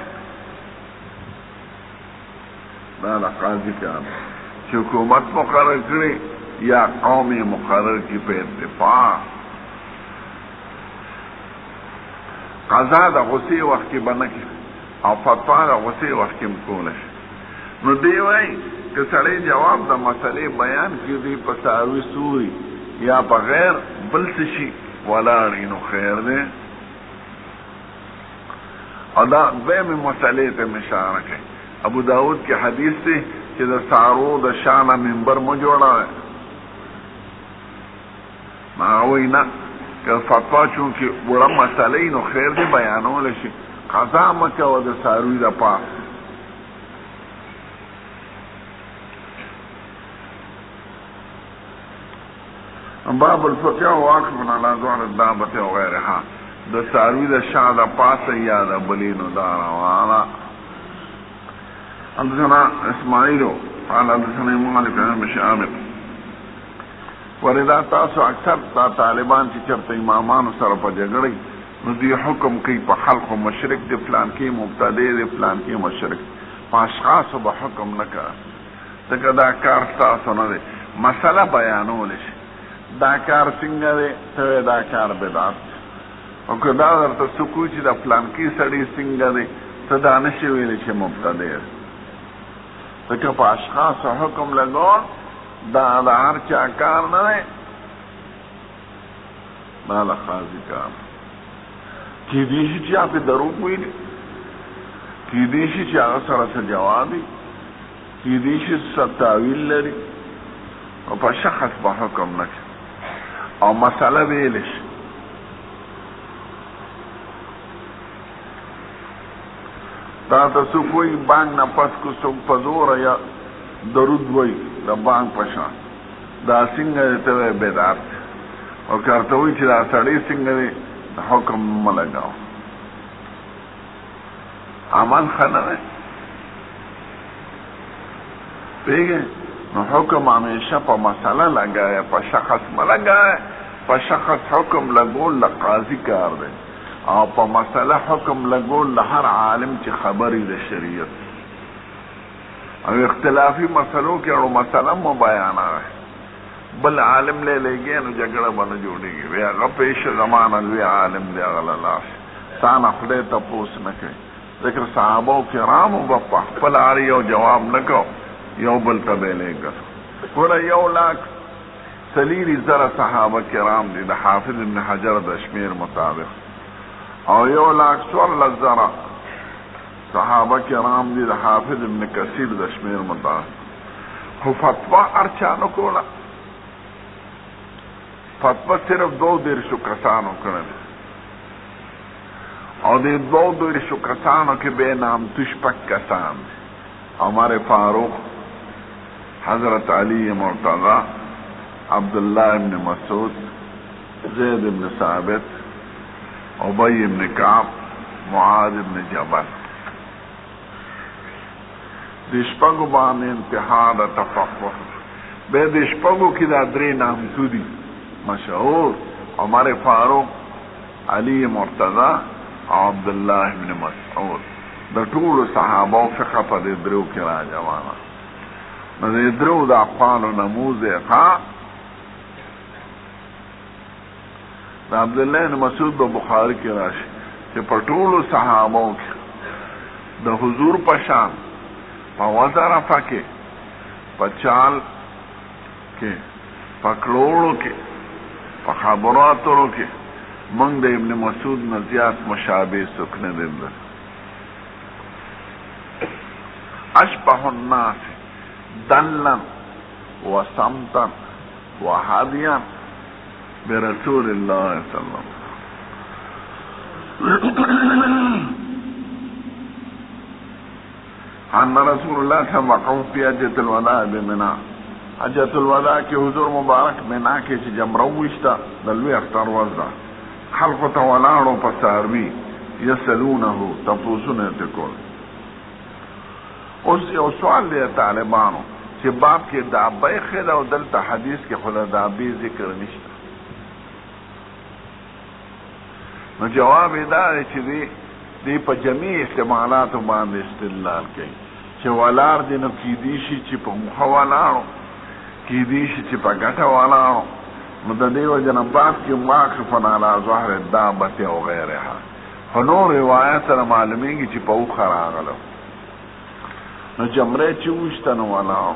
دا د قاضي کار چې حکومت مقرر کړي یا قوم مقرر کی په اتفاق. قضا د غصې وخت کې به نه کړي او فتوا د غصې وخت کې هم کولی شي. نو دی وایي که سړی جواب د مسئلې بیان کړي دی په ساوي سوري یا په غیر بل څه شي ولاړ نو خیر دی. او دا دویمې مسئلې ته مې اشاره کوي. ابو داود کې حدیث دی چې د سارو د شانه منبر مو جوړوئ. ما وایي نه، که فتوا چونکې وړه مسئلې نو خیر دی بیانولی شي، قضا مه کوه د څاروي د پاس. باب الفقه واقف علی ظهر الدابة وغیرها، د څاروي د شا د پاسه یا د بلینو دا روانه. حدثنا اسماعیل قال حدثنا مالک بن شهاب. وردا تاسو اکثر دا طالبان چې چرته امامانو سره په جګړه نو دوی حکم کوي په خلقو مشرک دی، فلان کې مبتدی دی، فلان کې مشرک، په اشخاصو به حکم نه کوي، ځکه دا کار ستاسو نه دی. مسله بیانولی شي دا کار څنګه دی، ته دا کار بدعت دی. او که دا درته څوک وایي چې د فلان کې سړي څنګه دی، ته دا نشي ویلی چې مبتدی دی، ځکه په اشخاصو حکم لګول دا د هر چا کار نه دی، دا د قاضي کار. کیدای شي چې هغه دروغ ویلي، کیدای شي چې هغه سره څه جواب وي، کیدای شي څه تاویل لري، او په شخص به حکم نه کوي او مسله ویلی شي. تا ته څوک وایي بانک نه پس کو څوک په زوره یا درود وایي د بانک په شان، دا څنګه دی ته وایي بدعت دی. او که ورته وایي چې دا سړی څنګه دی، د حکم مه لګوه، عمل ښه نه دی. پوهېږې؟ نو حکم همیشه په مسله لګوئ، په شخص مه لګوئ. په شخص حکم لګول د قاضي کار دی، او په مسله حکم لګول د هر عالم چې خبرې د شریعت. او اختلافي مسلو کې اړو مسله مو بیانوئ، بل عالم له لګي نو جګړه باندې جوړیږي، وی هغه پیش زمانه لوی عالم دی، هغه لاله تا نه خدای تپوس نه کوي، ذکر صحابو کرامو بپا خپل آری یو جواب نکو یو بل تبیلے گس گولا 1,40,000 صحابه کرام دی د حافظ ابن حجر د شمیر مطابق او 1,14,000 صحابه کرام دی د حافظ ابن کثیر د شمیر مطابق خو فتوا ارچانو کولا فتوا صرف 2 کسانو کرد اور دی 2 کسانو کے بے نام تشپک کسان ہمارے فاروق حضرت علی مرتضی عبداللہ ابن مسعود زید ابن ثابت ابی ابن کعب معاذ ابن جبل دشپگو بان انتحاد تفقف بے دشپگو کی دادری نام تودی مشہور ہمارے فاروق علی مرتضی عبداللہ ابن مسعود دا طول صحابہ فقہ پا دی درو کی راجوانا دی درو دا اقوال و نموز خواہ دا عبداللہ ابن مسعود با بخاری کی راشی کہ پا طول صحابہ کی دا حضور پشان پا وزر رفا کے پا چال کے پا کلوڑو کے پا خبراتو کے منگ دا ابن مسعود نزیات مشابه سکنے دندر اشبه الناس دلن و سمتن و حدین برسول اللہ صلی اللہ علیہ وسلم ان رسول اللہ صلی اللہ علیہ وسلم وقعو فی حجت الوداع بمنا حجت الوداع کی حضور مبارک منا کے چی جمروشتا دلوی اختار وزدہ خلق تولانو پساروی یسلونه تپوسونه تکول اس یو سوال دیا طالبانو چی باب کی دابی خیل او دلتا حدیث کی خدا دابی ذکر نشتا نو جواب اداره چی دی پا جمیع استعمالاتو باند استدلال کئی چی ولار دینو کی دیشی چی پا مخوالانو کی دیشی چی پا گتا والانو مددیو جنبات کی واقفن علی ظهر الدابت او غیرها فنور روایت سر معلومی کی چی پاو خراغلو نو جمره چوشتنو والاو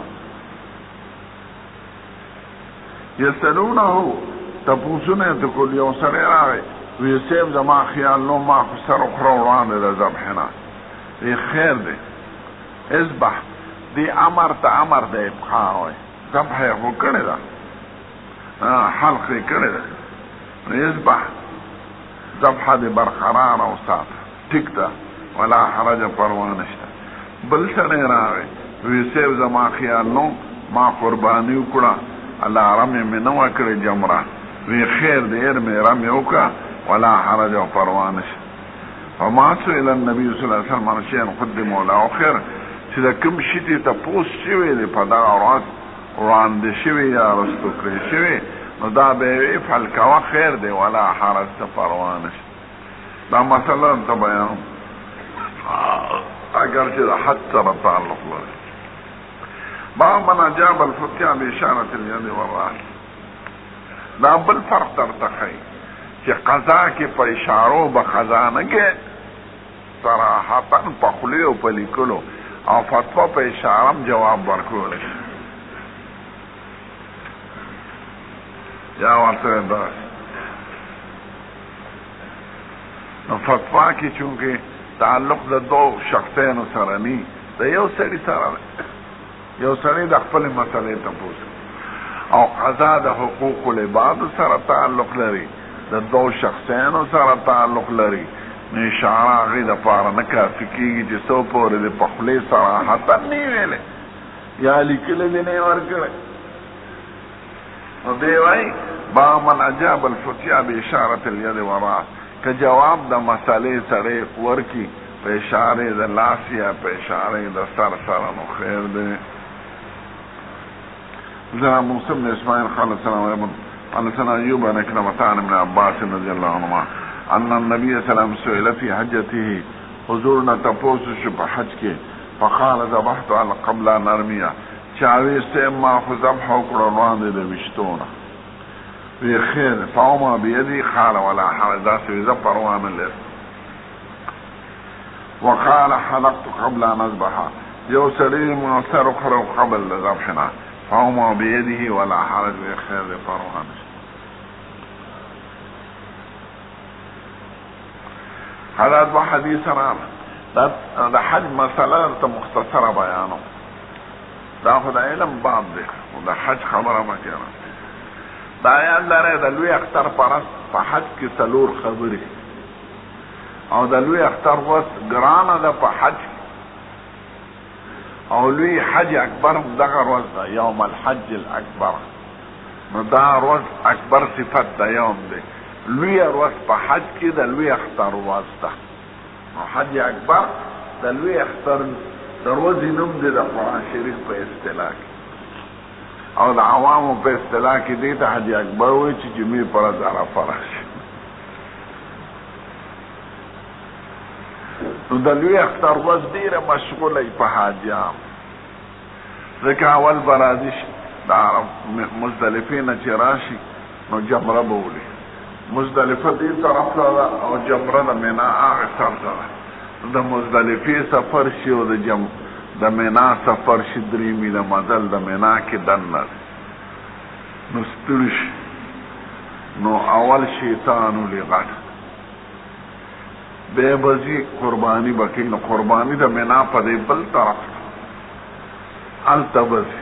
یسلونه تپوسونه تکل یو سر راغی ویسیب زما خیال نو ما خسر اخروان دا زبحنا دی خیر دی ازبح دی امر تا امر دا ابخار ہوئی زبح خو کرده دا حلق کرے دا یذبح ذبح دی برقرار او سات ٹھیک دا ولا حرج پروانشتا بل سنے راوے ویسیب زما خیال نو ما قربانی اکڑا اللہ رمی میں نو اکڑے جمرہ وی خیر دیر میں رمی اکا ولا حرج پروانشتا فما سئل النبی صلی اللہ علیہ وسلم شیئن قدم ولا خیر چیزا کم شیطی تا پوست شوی دی پدا راست وړاندې شوی یا رستو کړی شوی نو دا به افعل کوا خیر دی ولا حرج ته پروا نشته دا مثلا ته بیان اگر چې د حد سره تعلق لري با من اجاب الفتیا باشاره اليد والراس دا بل فرق درته ښیي چې قضا کې په اشارو به قضا نه کې صراحتا په خولې او په لیکلو او فتوا په اشاره جواب ورکولی شي یا ورته دا نو فتوا کی چونکه تعلق د 2 شخصینو سره ني د یو سړي سره یو سړي د خپل مسلې ته پوښتنه او قضا د حقوق العباد سره تعلق لري د 2 شخصینو سره تعلق لري نو اشاره غي د پاره نه کافي کیږي چې څو پورې د پخلې صراحت نه ویلې یا لیکل دي نه ورکړي نو دی وای با من اجاب الفتیا باشاره اليد والراس که جواب د مسالې سره ورکی په اشاره د لاس یا په اشاره د سر سره نو خیر دی زنا موسی بن اسماعیل قال السلام علیکم قال سنا ایوب بن کلمتان من عباس رضی الله عنهما ان النبي صلی الله علیه وسلم سئل فی حجته حضورنا تپوس شو په حج کې فقال ذبحت على قبل ان ارميه چاوی سے ما خو ذبح وکړو وړاندې د وشتونه وی خیر فاوما بیدی خال ولا حرج دا سوی ذا پروان لر وقال حلقت قبل ان اذبحها، یو سړی ما سر خرو قبل ذبحنا فهما بيده ولا حرج بخير فرمان. هذا دو حدیث دا حج مسئله ته مختصره بیانو، دا خو د علم باب دی، دا حج خبره ما کړه. دا یاد لرئ د لوی اختر پرست په حج کې څلور خبرې، او د لوی اختر ورځ ګرانه ده په حج، او لوی حج اکبر دغه ورځ ده، یوم الحج الاکبر. نو دا ورځ اکبر صفت د یوم دی. لوی ورځ په حج کې د لوی اختر ورځ ده. نو حج اکبر د لوی اختر د ورځې نوم دی د قرآن شریف په اصطلاح کې، او د عوامو په اصطلاح کې دی ته حج اکبر وایي چې جمعې پر ورځ عرفه راشي. نو د لوی اختر ورځ ډېره مشغوله وي په حاجیانو، ځکه اول به راځي د مزدلفې نه چې راشي نو جمره به ولي. مزدلفه دې طرف ته ده او جمره د مینا هغې سر ته ده. د مزدلفې سفر شي او د مینا سفر شي، درې میله مزل د مینا کې دننه دی. نو ستړي شي، نو اول شیطان ولي غټ بے بزی قربانی بکی. نو قربانی دا مینا پا دی بل طرف التبزی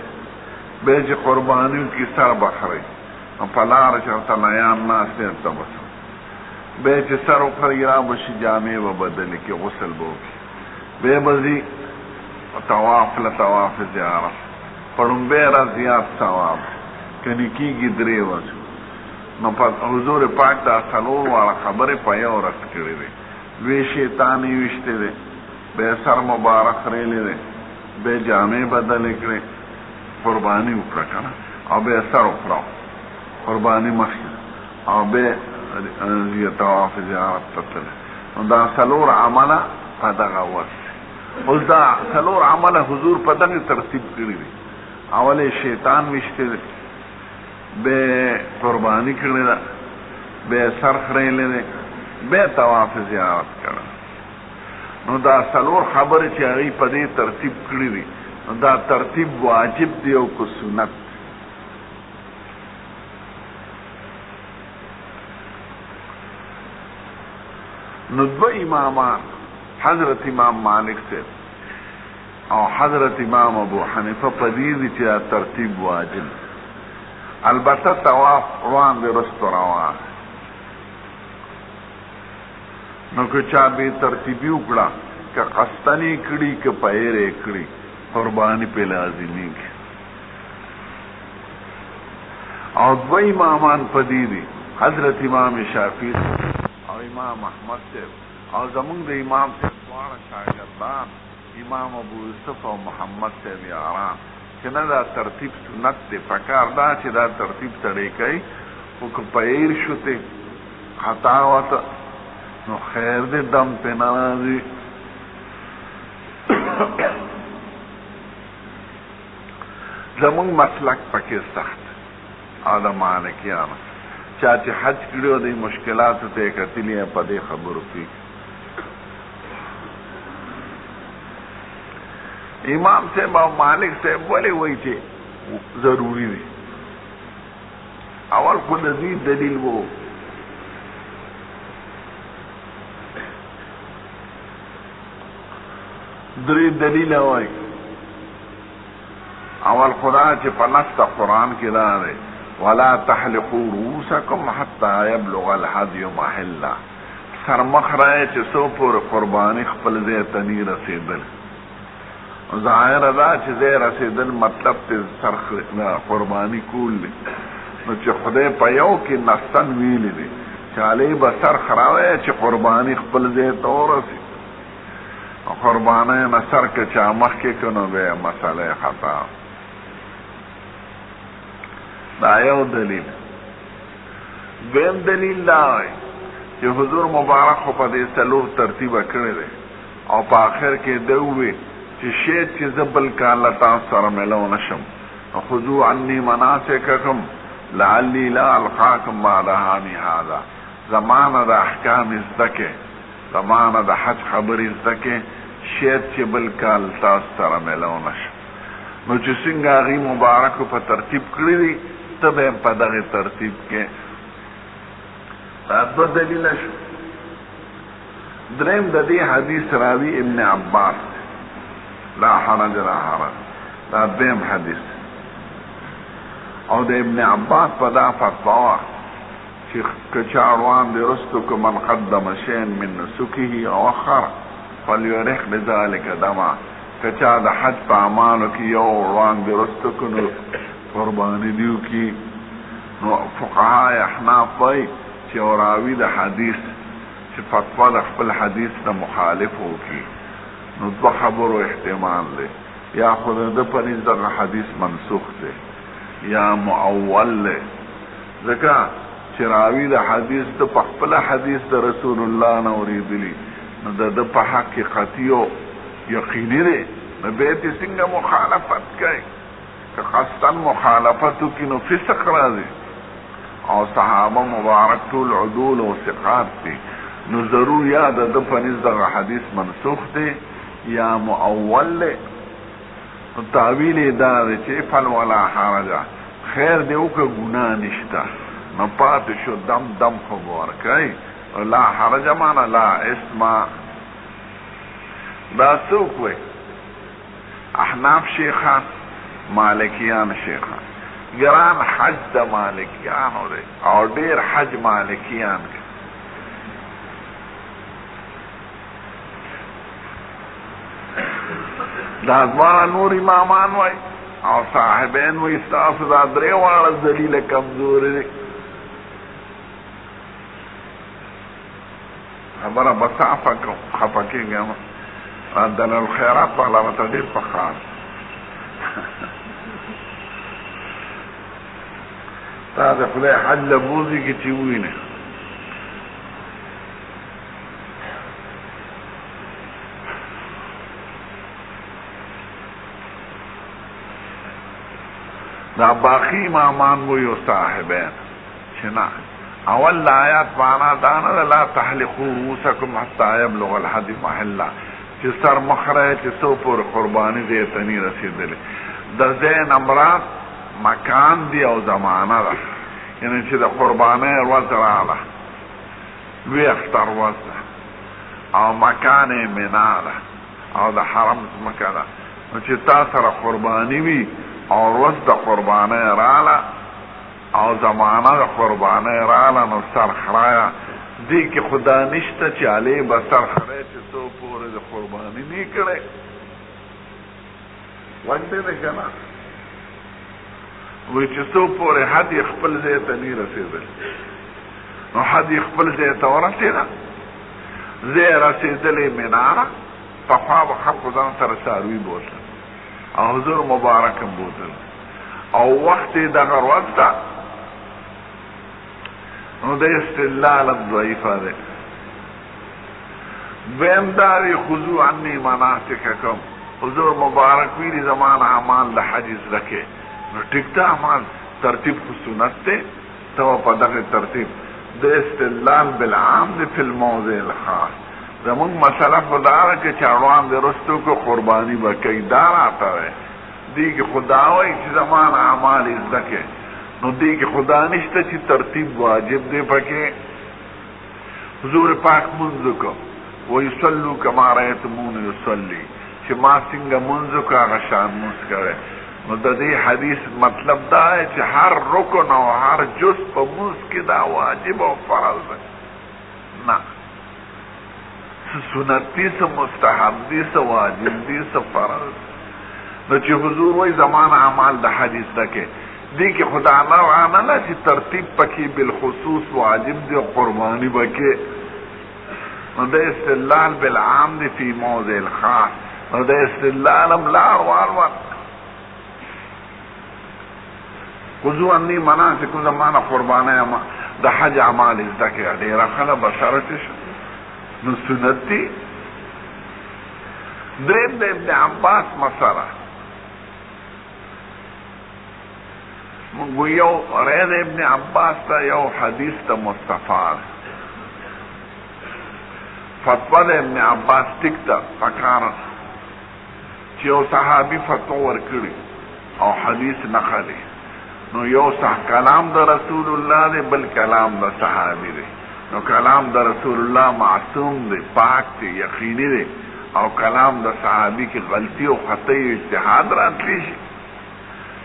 بے چی قربانیو کی سر بخری پلار چرتا نیان ناس دیر تبسو بے چی سر اخری را بشی جامعه و بدلی کی غسل بوکی. بے بزی تواف لتواف زیارت پڑھن بے را زیاد ثواب کنی کی گی دری وزو. نو پا حضور پاک دا سلور والا خبر پا یو رس کری دی. وی شیطانی وشتے دے، بے سر مبارک ریلے دے، بے جامع بدل اکڑے، قربانی اکڑا کنا، او بے سر اکڑاو قربانی مخید، او بے تواف زیارت تتلے. دا سلور عملہ پا دغا وست. اس دا سلور عملہ حضور پا دغی ترتیب کری دی. اولی شیطان وشتے دے، بے قربانی کردے دا، بے سر خریلے دے، بے تواف زیارت کرن. نو دا سلور خبر چی اغی پا دی ترتیب کری دی، نو دا ترتیب واجب دی او کو سنت. نو دو امامان حضرت امام مالک سے او حضرت امام ابو حنیفہ پا دی چی ترتیب واجب. البته تواف روان دی رستو روان. نو که چا بے ترتیبی اکڑا که قصدنی کڑی که پہرے کڑی قربانی پہ لازمی کی. او دو امامان پدی دی، حضرت امام شافعی او امام احمد سے او زمون د امام سے دوارا شاگردان امام ابو یوسف او محمد سے بیاران کہ نا دا ترتیب سنت دی. پکار دا چی دا ترتیب سڑے کئی او که پہر شتے خطاوتا نو خیر دے دم پہ نرازی. زمون مسلک پکی سخت آدم مالکیانا چاچی حج کریو دی مشکلاتو تے کتلی ہیں پا دی خبرو پی. امام صاحب او مالک صاحب ولی وی چے ضروری دی. اول خود دی دلیل وہ دری دلیل ہوئی. اول خدا چی پنست قرآن کی دارے ولا تحلقوا رؤوسکم حتی یبلغ الحدی محلہ. سرمخ رائے چی سو پور قربانی خپل زیتنی رسیدل. ظاہر دا چی زی رسیدل مطلب تی سر قربانی کول لی. نو چی خدای پیو کی نستن ویلی دی چالی با سر خراوے چی قربانی خپل زیتو رسی. قربانی نصر کے چامخ کے کنو بے مسئلہ خطا. دا یو دلیل. دویم دلیل دا ہے کہ حضور مبارک خو پا دے سلور ترتیب کرے دے او پا آخر کے دووے چی شید چی زبل کا اللہ تاں سر ملو نشم خذو عنی مناسککم لعلی لا القاکم بعد عامی هذا. زمان دا احکام ازدکے تمانا د حج خبرې زده کې شاید چې بل کال تاسو سره میلاونه شي. نو چې څنګه هغې مبارکو په ترتیب کړي دي ته به هم په دغې ترتیب کې دا دوه دلیله شو. دریم د دې حدیث راوي ابن عباس لا حرج لا حرج دا دویم حدیث او د ابن عباس په دا فتوا وه چې که چا روان دی رستو که من قدم شیئا من نسکه او اخر فلیرح بذلک دما که چا د حج په اعمالو کې یو روان دی رستو که نو قرباني دیو کی. نو فقهای احناف وایي چې یو راوي د حدیث چې فتوا د خپل حدیث ته مخالف وکړي نو دوه خبرو احتمال دی، یا خو د ده په نظر دغه حدیث منسوخ دی یا معول دی، ځکه چې راوي د حدیث د په خپل حدیث د رسول الله نه اورېدلي نو د ده په حق کې قطعي او یقیني دی، نو بیا یې څنګه مخالفت کوي؟ که قصدا مخالفت وکړي نو فسق راځي. او صحابه مبارک ټول عدول او ثقات دي، نو ضرور یا د ده په نظر دغه حدیث منسوخ دی یا معول دی. نو تعویل یې دا دی چې فل ولا حرجه، خیر دی وکړه ګناه نشته، نو پاتې شو دم دم خو به ورکوي. لا حرجه معنی لا اسما. دا څوک وی؟ احناف شیخان، مالکیان شیخان. ګران حج د مالکیانو دی او ډیر حج مالکیان کوي. دا دواړه نور امامان وای او صاحبین وای ستاسو دا درې واړه دلیل کمزوري دي. خبره به صافه کوم، خفه کېږم. دلال الخیرات والا به ته ډېر پخار تا د خدای حج له بوځي کې چې ووینې دا باقی امامان وی او صاحبین چې نه اول آیات معنا دا نه لا تحلقوا رؤوسکم حتی یبلغ الهدی محله چې سر مخره چې څو پورې قرباني دې ته نه رسېدلې. د ځای نمرات مکان دی او زمانه ده، یعنی چې د قربانۍ ورځ راغله لوی اختر ورځ ده او مکان یې منا ده او د حرم ځمکه ده. نو چې تا سره قرباني وي او ورځ د قربانۍ راغله او زمانه د قربانۍ راغله نو سر خرايه دې کې خدا نشته چې علی به سر خرايه چې څو پورې د قرباني نه کړی وجه دی که نه؟ وی چې څو پورې حد یې خپل ځای ته نه رسېدل، نو حد یې خپل ځای ته ورسېده، ځای یې رسېدلې مناره پخوا به خلکو ځان سره څاروي بوتل او حضور مبارک هم بوتل او وخت یې دغه ورځ ده. نو د استدلال هم ضعیفه دی. دویم دا دی خذو عني مناسککم، حضور مبارک ویلي زمان اعمال د حج زده کې. نو ټیک ده اعمال ترتیب خو سنت دی، ته په دغه ترتیب د استدلال بالعام دی فی الموضع الخاص. زمونږ مسله خو دا ده که چاړوان د رستو که قرباني به کوي دا راته دی، دې کې خو دا وایي چې زمان اعمال یې زده کې، نو دې کې خو دا نشته چې ترتیب واجب دی پکې. حضور پاک منځ وکړو ویصلو کما رأیتمونی یصلی، چې ما څنګه منځ وکړو هغه شان منځ کوئ. نو د دې حدیث مطلب دا دی چې هر رکن او هر جز په منځ کې دا واجب او فرض دی نه، څه سنت دي، څه مستحب دي، څه واجب دي، څه فرض. نو چې حضور وایي زمان اعمال د حدیث ده کې دې کې خدا نه نه چې ترتیب پکې بالخصوص واجب دی او قرباني به کې. نو د استدلال بالعام دی فی موضع الخاص، نو د استدلال هم لار وار خذو عني مناسککم زمانه قربانۍ د حج اعمال زده کړه ډېره ښه ده بشارت شو نو سنت دي. دریم د ابن عباس مسله مونږ یو رأی د ابن عباس ته یو حدیث ته مستفاد فتوا د ابن عباس ټیک ده پکاره چې یو صحابي فتوا ورکړي او حدیث نقلی نو یو صح کلام د رسول الله دی بل کلام د صحابي دی نو کلام د رسول الله معصوم دی پاک دی یقیني دی او کلام د صحابي کې غلطي او خطا اجتهاد راتلی شي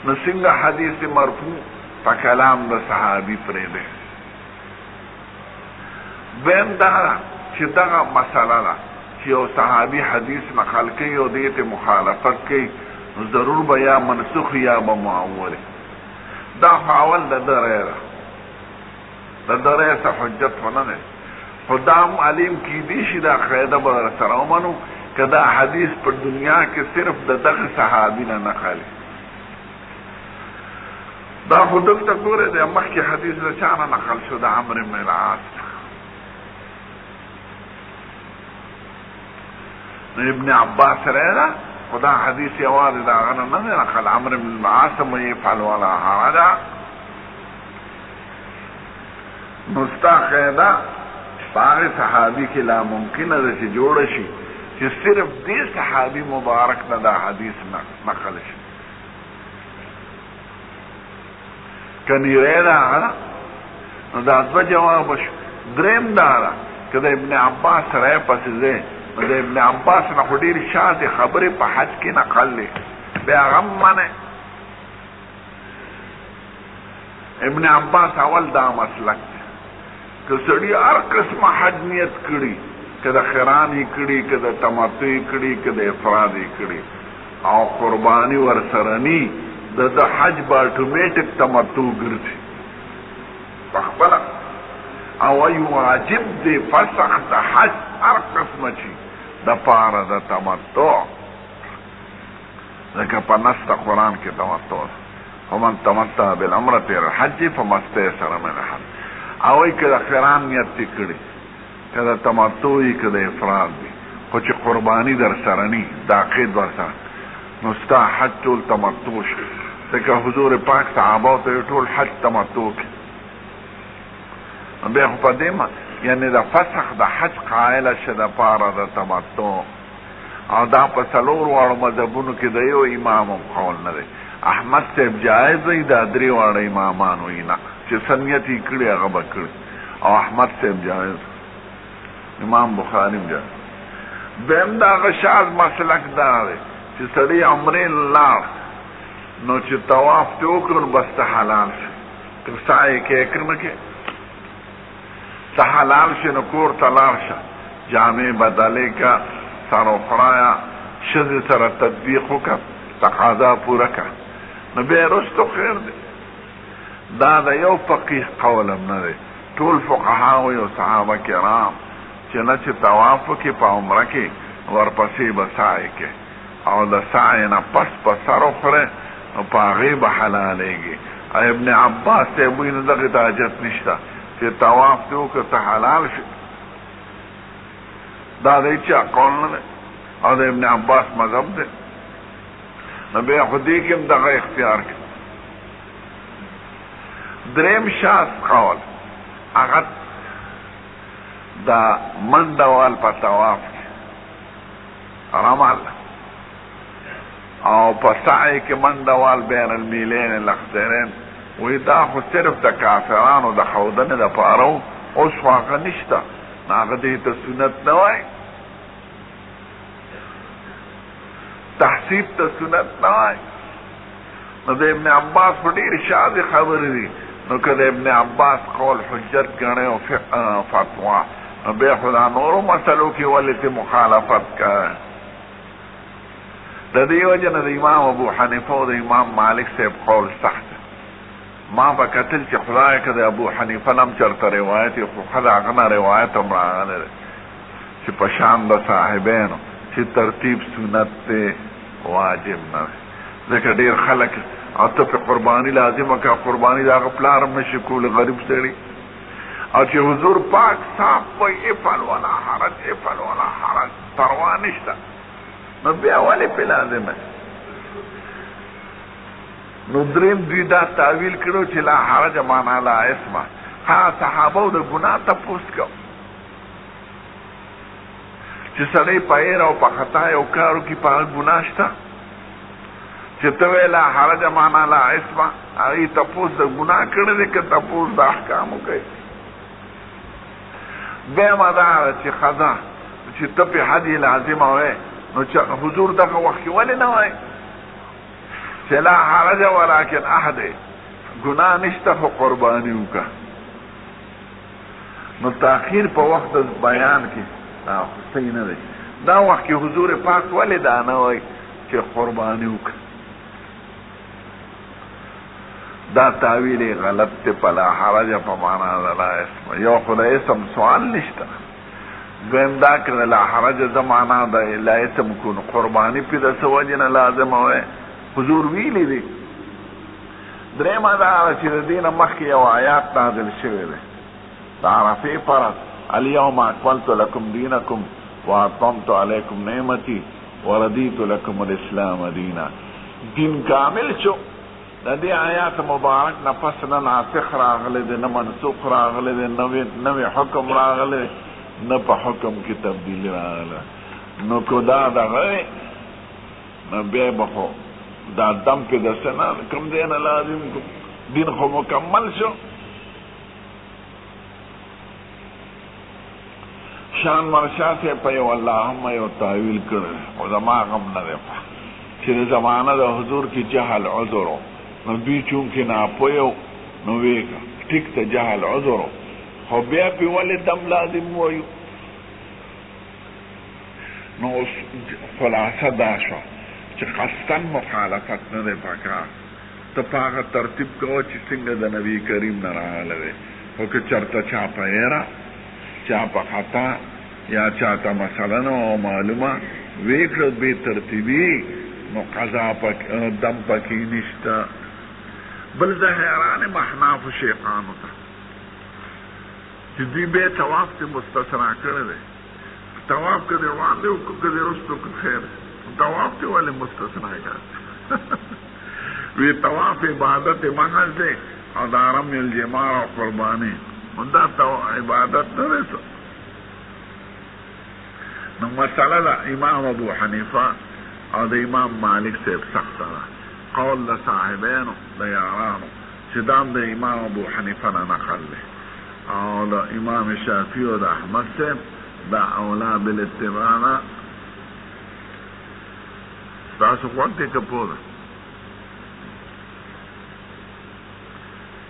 نو څنګه حدیث مرفوع په کلام د صحابي پرې دی وین دا چې دغه مسله ده چې یو صحابي حدیث نقل کوي او دې ته مخالفت کوي نو ضرور به یا منسوخ یا به معول دا اول د درې د درې څخه حجت ونه ده خدام علیم کی دي شي دا قاعده به سره ومنو کدا حدیث پر دنیا کې صرف د دغه صحابي نه نقل دا خودک ته ګوره د مخکې حدیث د چانه نقل شو د عمرو بن العاص ابن عباس رأى خدا حديث يوارد دا غنى نظر نقل عمرو بن العاص ما يفعل ولا حرج مستاقیدا باغ صحابی کی لا ممکن ہے چې جوړ شي چې صرف دې صحابی مبارک نه دا حدیث نقل شي کني رأى نو دا دو جواب شو دریم دارا کدا ابن عباس رأى پس دې د ابن عباس نه خډیر شاته خبره په حج کې نقل لې پیغام منه ابن عباس اول دا مسلک که سړی هر قسمه حج نیت کړي کله خیرانی کړي کله تمتع کړي کله افراد کړي او قربانی ورسرنی د حج با اتوماتیک تمتع ګرځي خپل او ای واجب دی فسخ د حج هر قسمه چی د پاره د تمتع لکه په نص قرآن کې تمتع ومن تمتع بالعمرة الى الحج فما استيسر من الحج او ای که د خیران نیت کړي که د تمتع وي که د افراد وي خو چې قربانی در سره ني د عقید ور سره نو ستا حج ټول تمتع شي ځکه حضور پاک صحابه ته ټول حج تمتع کړي بیا خو په دې یعنی د فسخ د حج قائله شه د پاره د تمتع او دا په څلور واړو مذهبونو کې د یو امام قول نه دی احمد صاحب جایز دی دا درې واړه امامان وي نه چې سنیت یې کړي هغه به کړي او احمد صاحب جایز امام بخاري جایز دویم د هغه شاذ مسلک دا دی چې سړی عمرې لاړ نو چې طواف ته وکړو بس ته حلال شي که سعی کې کړ نه کې حلال شي نو کور ته لاړ شه جامع بدلې کا سره خرایا شذ سره تطبیق وکړه تقاضا پوره کړه نو بیا رستو خیر دی دا د یو فقیه قولم نه دی ټول فقها او صحابه کرام چې نه چې طواف کې په عمره کې ورپسې به سعی کې او د سعی نه پس په سر خره نو په هغې به حلالېږي ابن عباس ته وایي نو دغې ته حاجت نشته چې طواف ته وکړه ته حلال شي دا د هېچا قول نه دی او د ابن عباس مذهب دی نو بیا خو دې کې هم دغه اختیار کړي دریم شاذ قول هغه دا منډه وال په طواف کې رمل او په سعی کې منډه وال بین المیلین الاخضرین وی دا خو صرف د کافرانو د ښودنې دپاره اوس خو هغه نشته نو هغه دې ته سنت نه وایي تحصیب ته سنت نه وایي نو د ابن عباس په ډېرې شاذې خبرې دي نو که د ابن عباس قول حجت ګڼئ او فتوا نو بیا خو دا نورو مسلو کې ولې ته مخالفت کوي د دې وجه نه د امام ابو حنیفه او د امام مالک صاحب قول سخت ما به کتل چې خدای که د ابو حنیفه نه هم چېرته روایت یې خو ښه د هغه نه روایت هم راغلی دی چې په شان د صاحبینو چې ترتیب سنت دی واجب نه دی ځکه ډېر خلک او ته پې قرباني لازمه که قرباني د هغه پلار هم نشي کولی غریب سړي او چې حضور پاک صاحب وایي افعل ولا حرج افعل ولا حرج پروا نشته نو بیا ولې پې لازمه نو دریم دوی دا تعویل کړو چې لا حرج معنا لا اسمه ها صحابه د ګناه تپوس کو چې سړی پیر او په خطا یو کارو کې په ګناه شته چې ته وې لا حرج معنا لا اسمه هغې تپوس د ګناه کړی دی که تپوس د احکامو کوي دویمه دا ده چې ښځه چې ته پې حد یې لازمه وې نو چې حضور دغه وخت کې ولې نه وایي چې لا حرج ولکن احد ګناه نشته خو قرباني وکړه نو تاخیر په وخت د بیان کې صحیح نه دی دا وخت کې حضور پاک ولې دا نه وایي چې قرباني وکړه دا تعویل غلط ته په لا حرج په معنا د لا اسم یو خدای اسم سوال نشته دویم دا که لا حرج د معنا د لا اسم کون قرباني پې د څه وجې نه لازمه وی حضور ویلی دی درېیمه دا چې د دې نه مخکې یو آیات نازل شوی دی د عرفې فرض الیوم اکملت لکم دینکم واتممت علیکم نعمتي ورضیت لکم الاسلام دینا دین کامل شو د دې آیات مبارک نه پس نه ناسخ راغلی دی نه منسوخ راغلی دی نوې حکم راغلی نه په حکم کې تبدیلی راغله نو که دا دغه نو بیا به خو دا دم پې د څه نه کوم دی نه لازم دین خو مکمل شو شان مرشا سے په یو اللهم یو تعویل کړی خو زما غم نه دی چې د زمانه د حضور کې جهل عذر نو دوی چونکې ناپوه نو ویې ټیک ته جهل عذر خو بیا پې ولې دم لازم وایو نو خلاصه دا شوه چې قصدن مخالفت نه دی پکار ته په هغه ترتیب کوه چې څنګه د نبي کریم نه راغلی دی خو که چېرته چا په هیره چا په خطا یا چاته مثلا او معلومه ویې کړه بې ترتیبي نو قضا دم پکې نشته بل زه حیران یم احنافو شیخانو ته چې دوی بیا طواف ته مستثنا کړی دی طواف که دې وړاندې وکړو که دې رستو که خیر طواف ته ولې مستثنا کړی وی طواف عبادت محض دی او د رمی الجمار او قرباني دا عبادت نه دی نو مسله ده امام ابو حنیفه او د امام مالک صاحب سخته ده قول د صاحبینو د یارانو چې دا د امام ابو حنیفه نه نقل دی او د امام شافعي او د احمد صاحب دا اولا بالاتباع نه تاسو خوښ دی که پوه ده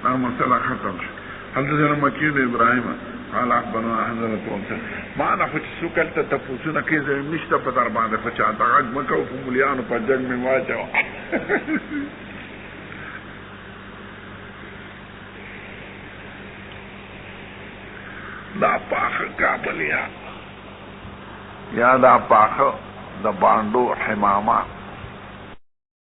دا مسله ختم شو حضرت مکی ابراهیم قال اخبرنا حضرت ومسل ما نه خو چې څوک هلته تپوسونه کوي زه نشته په در باندې خو چاته غږ مه کوو په مولیانو په جګ مې واچوه دا پاخه کابل یا دا پاخه د بانډو حمامه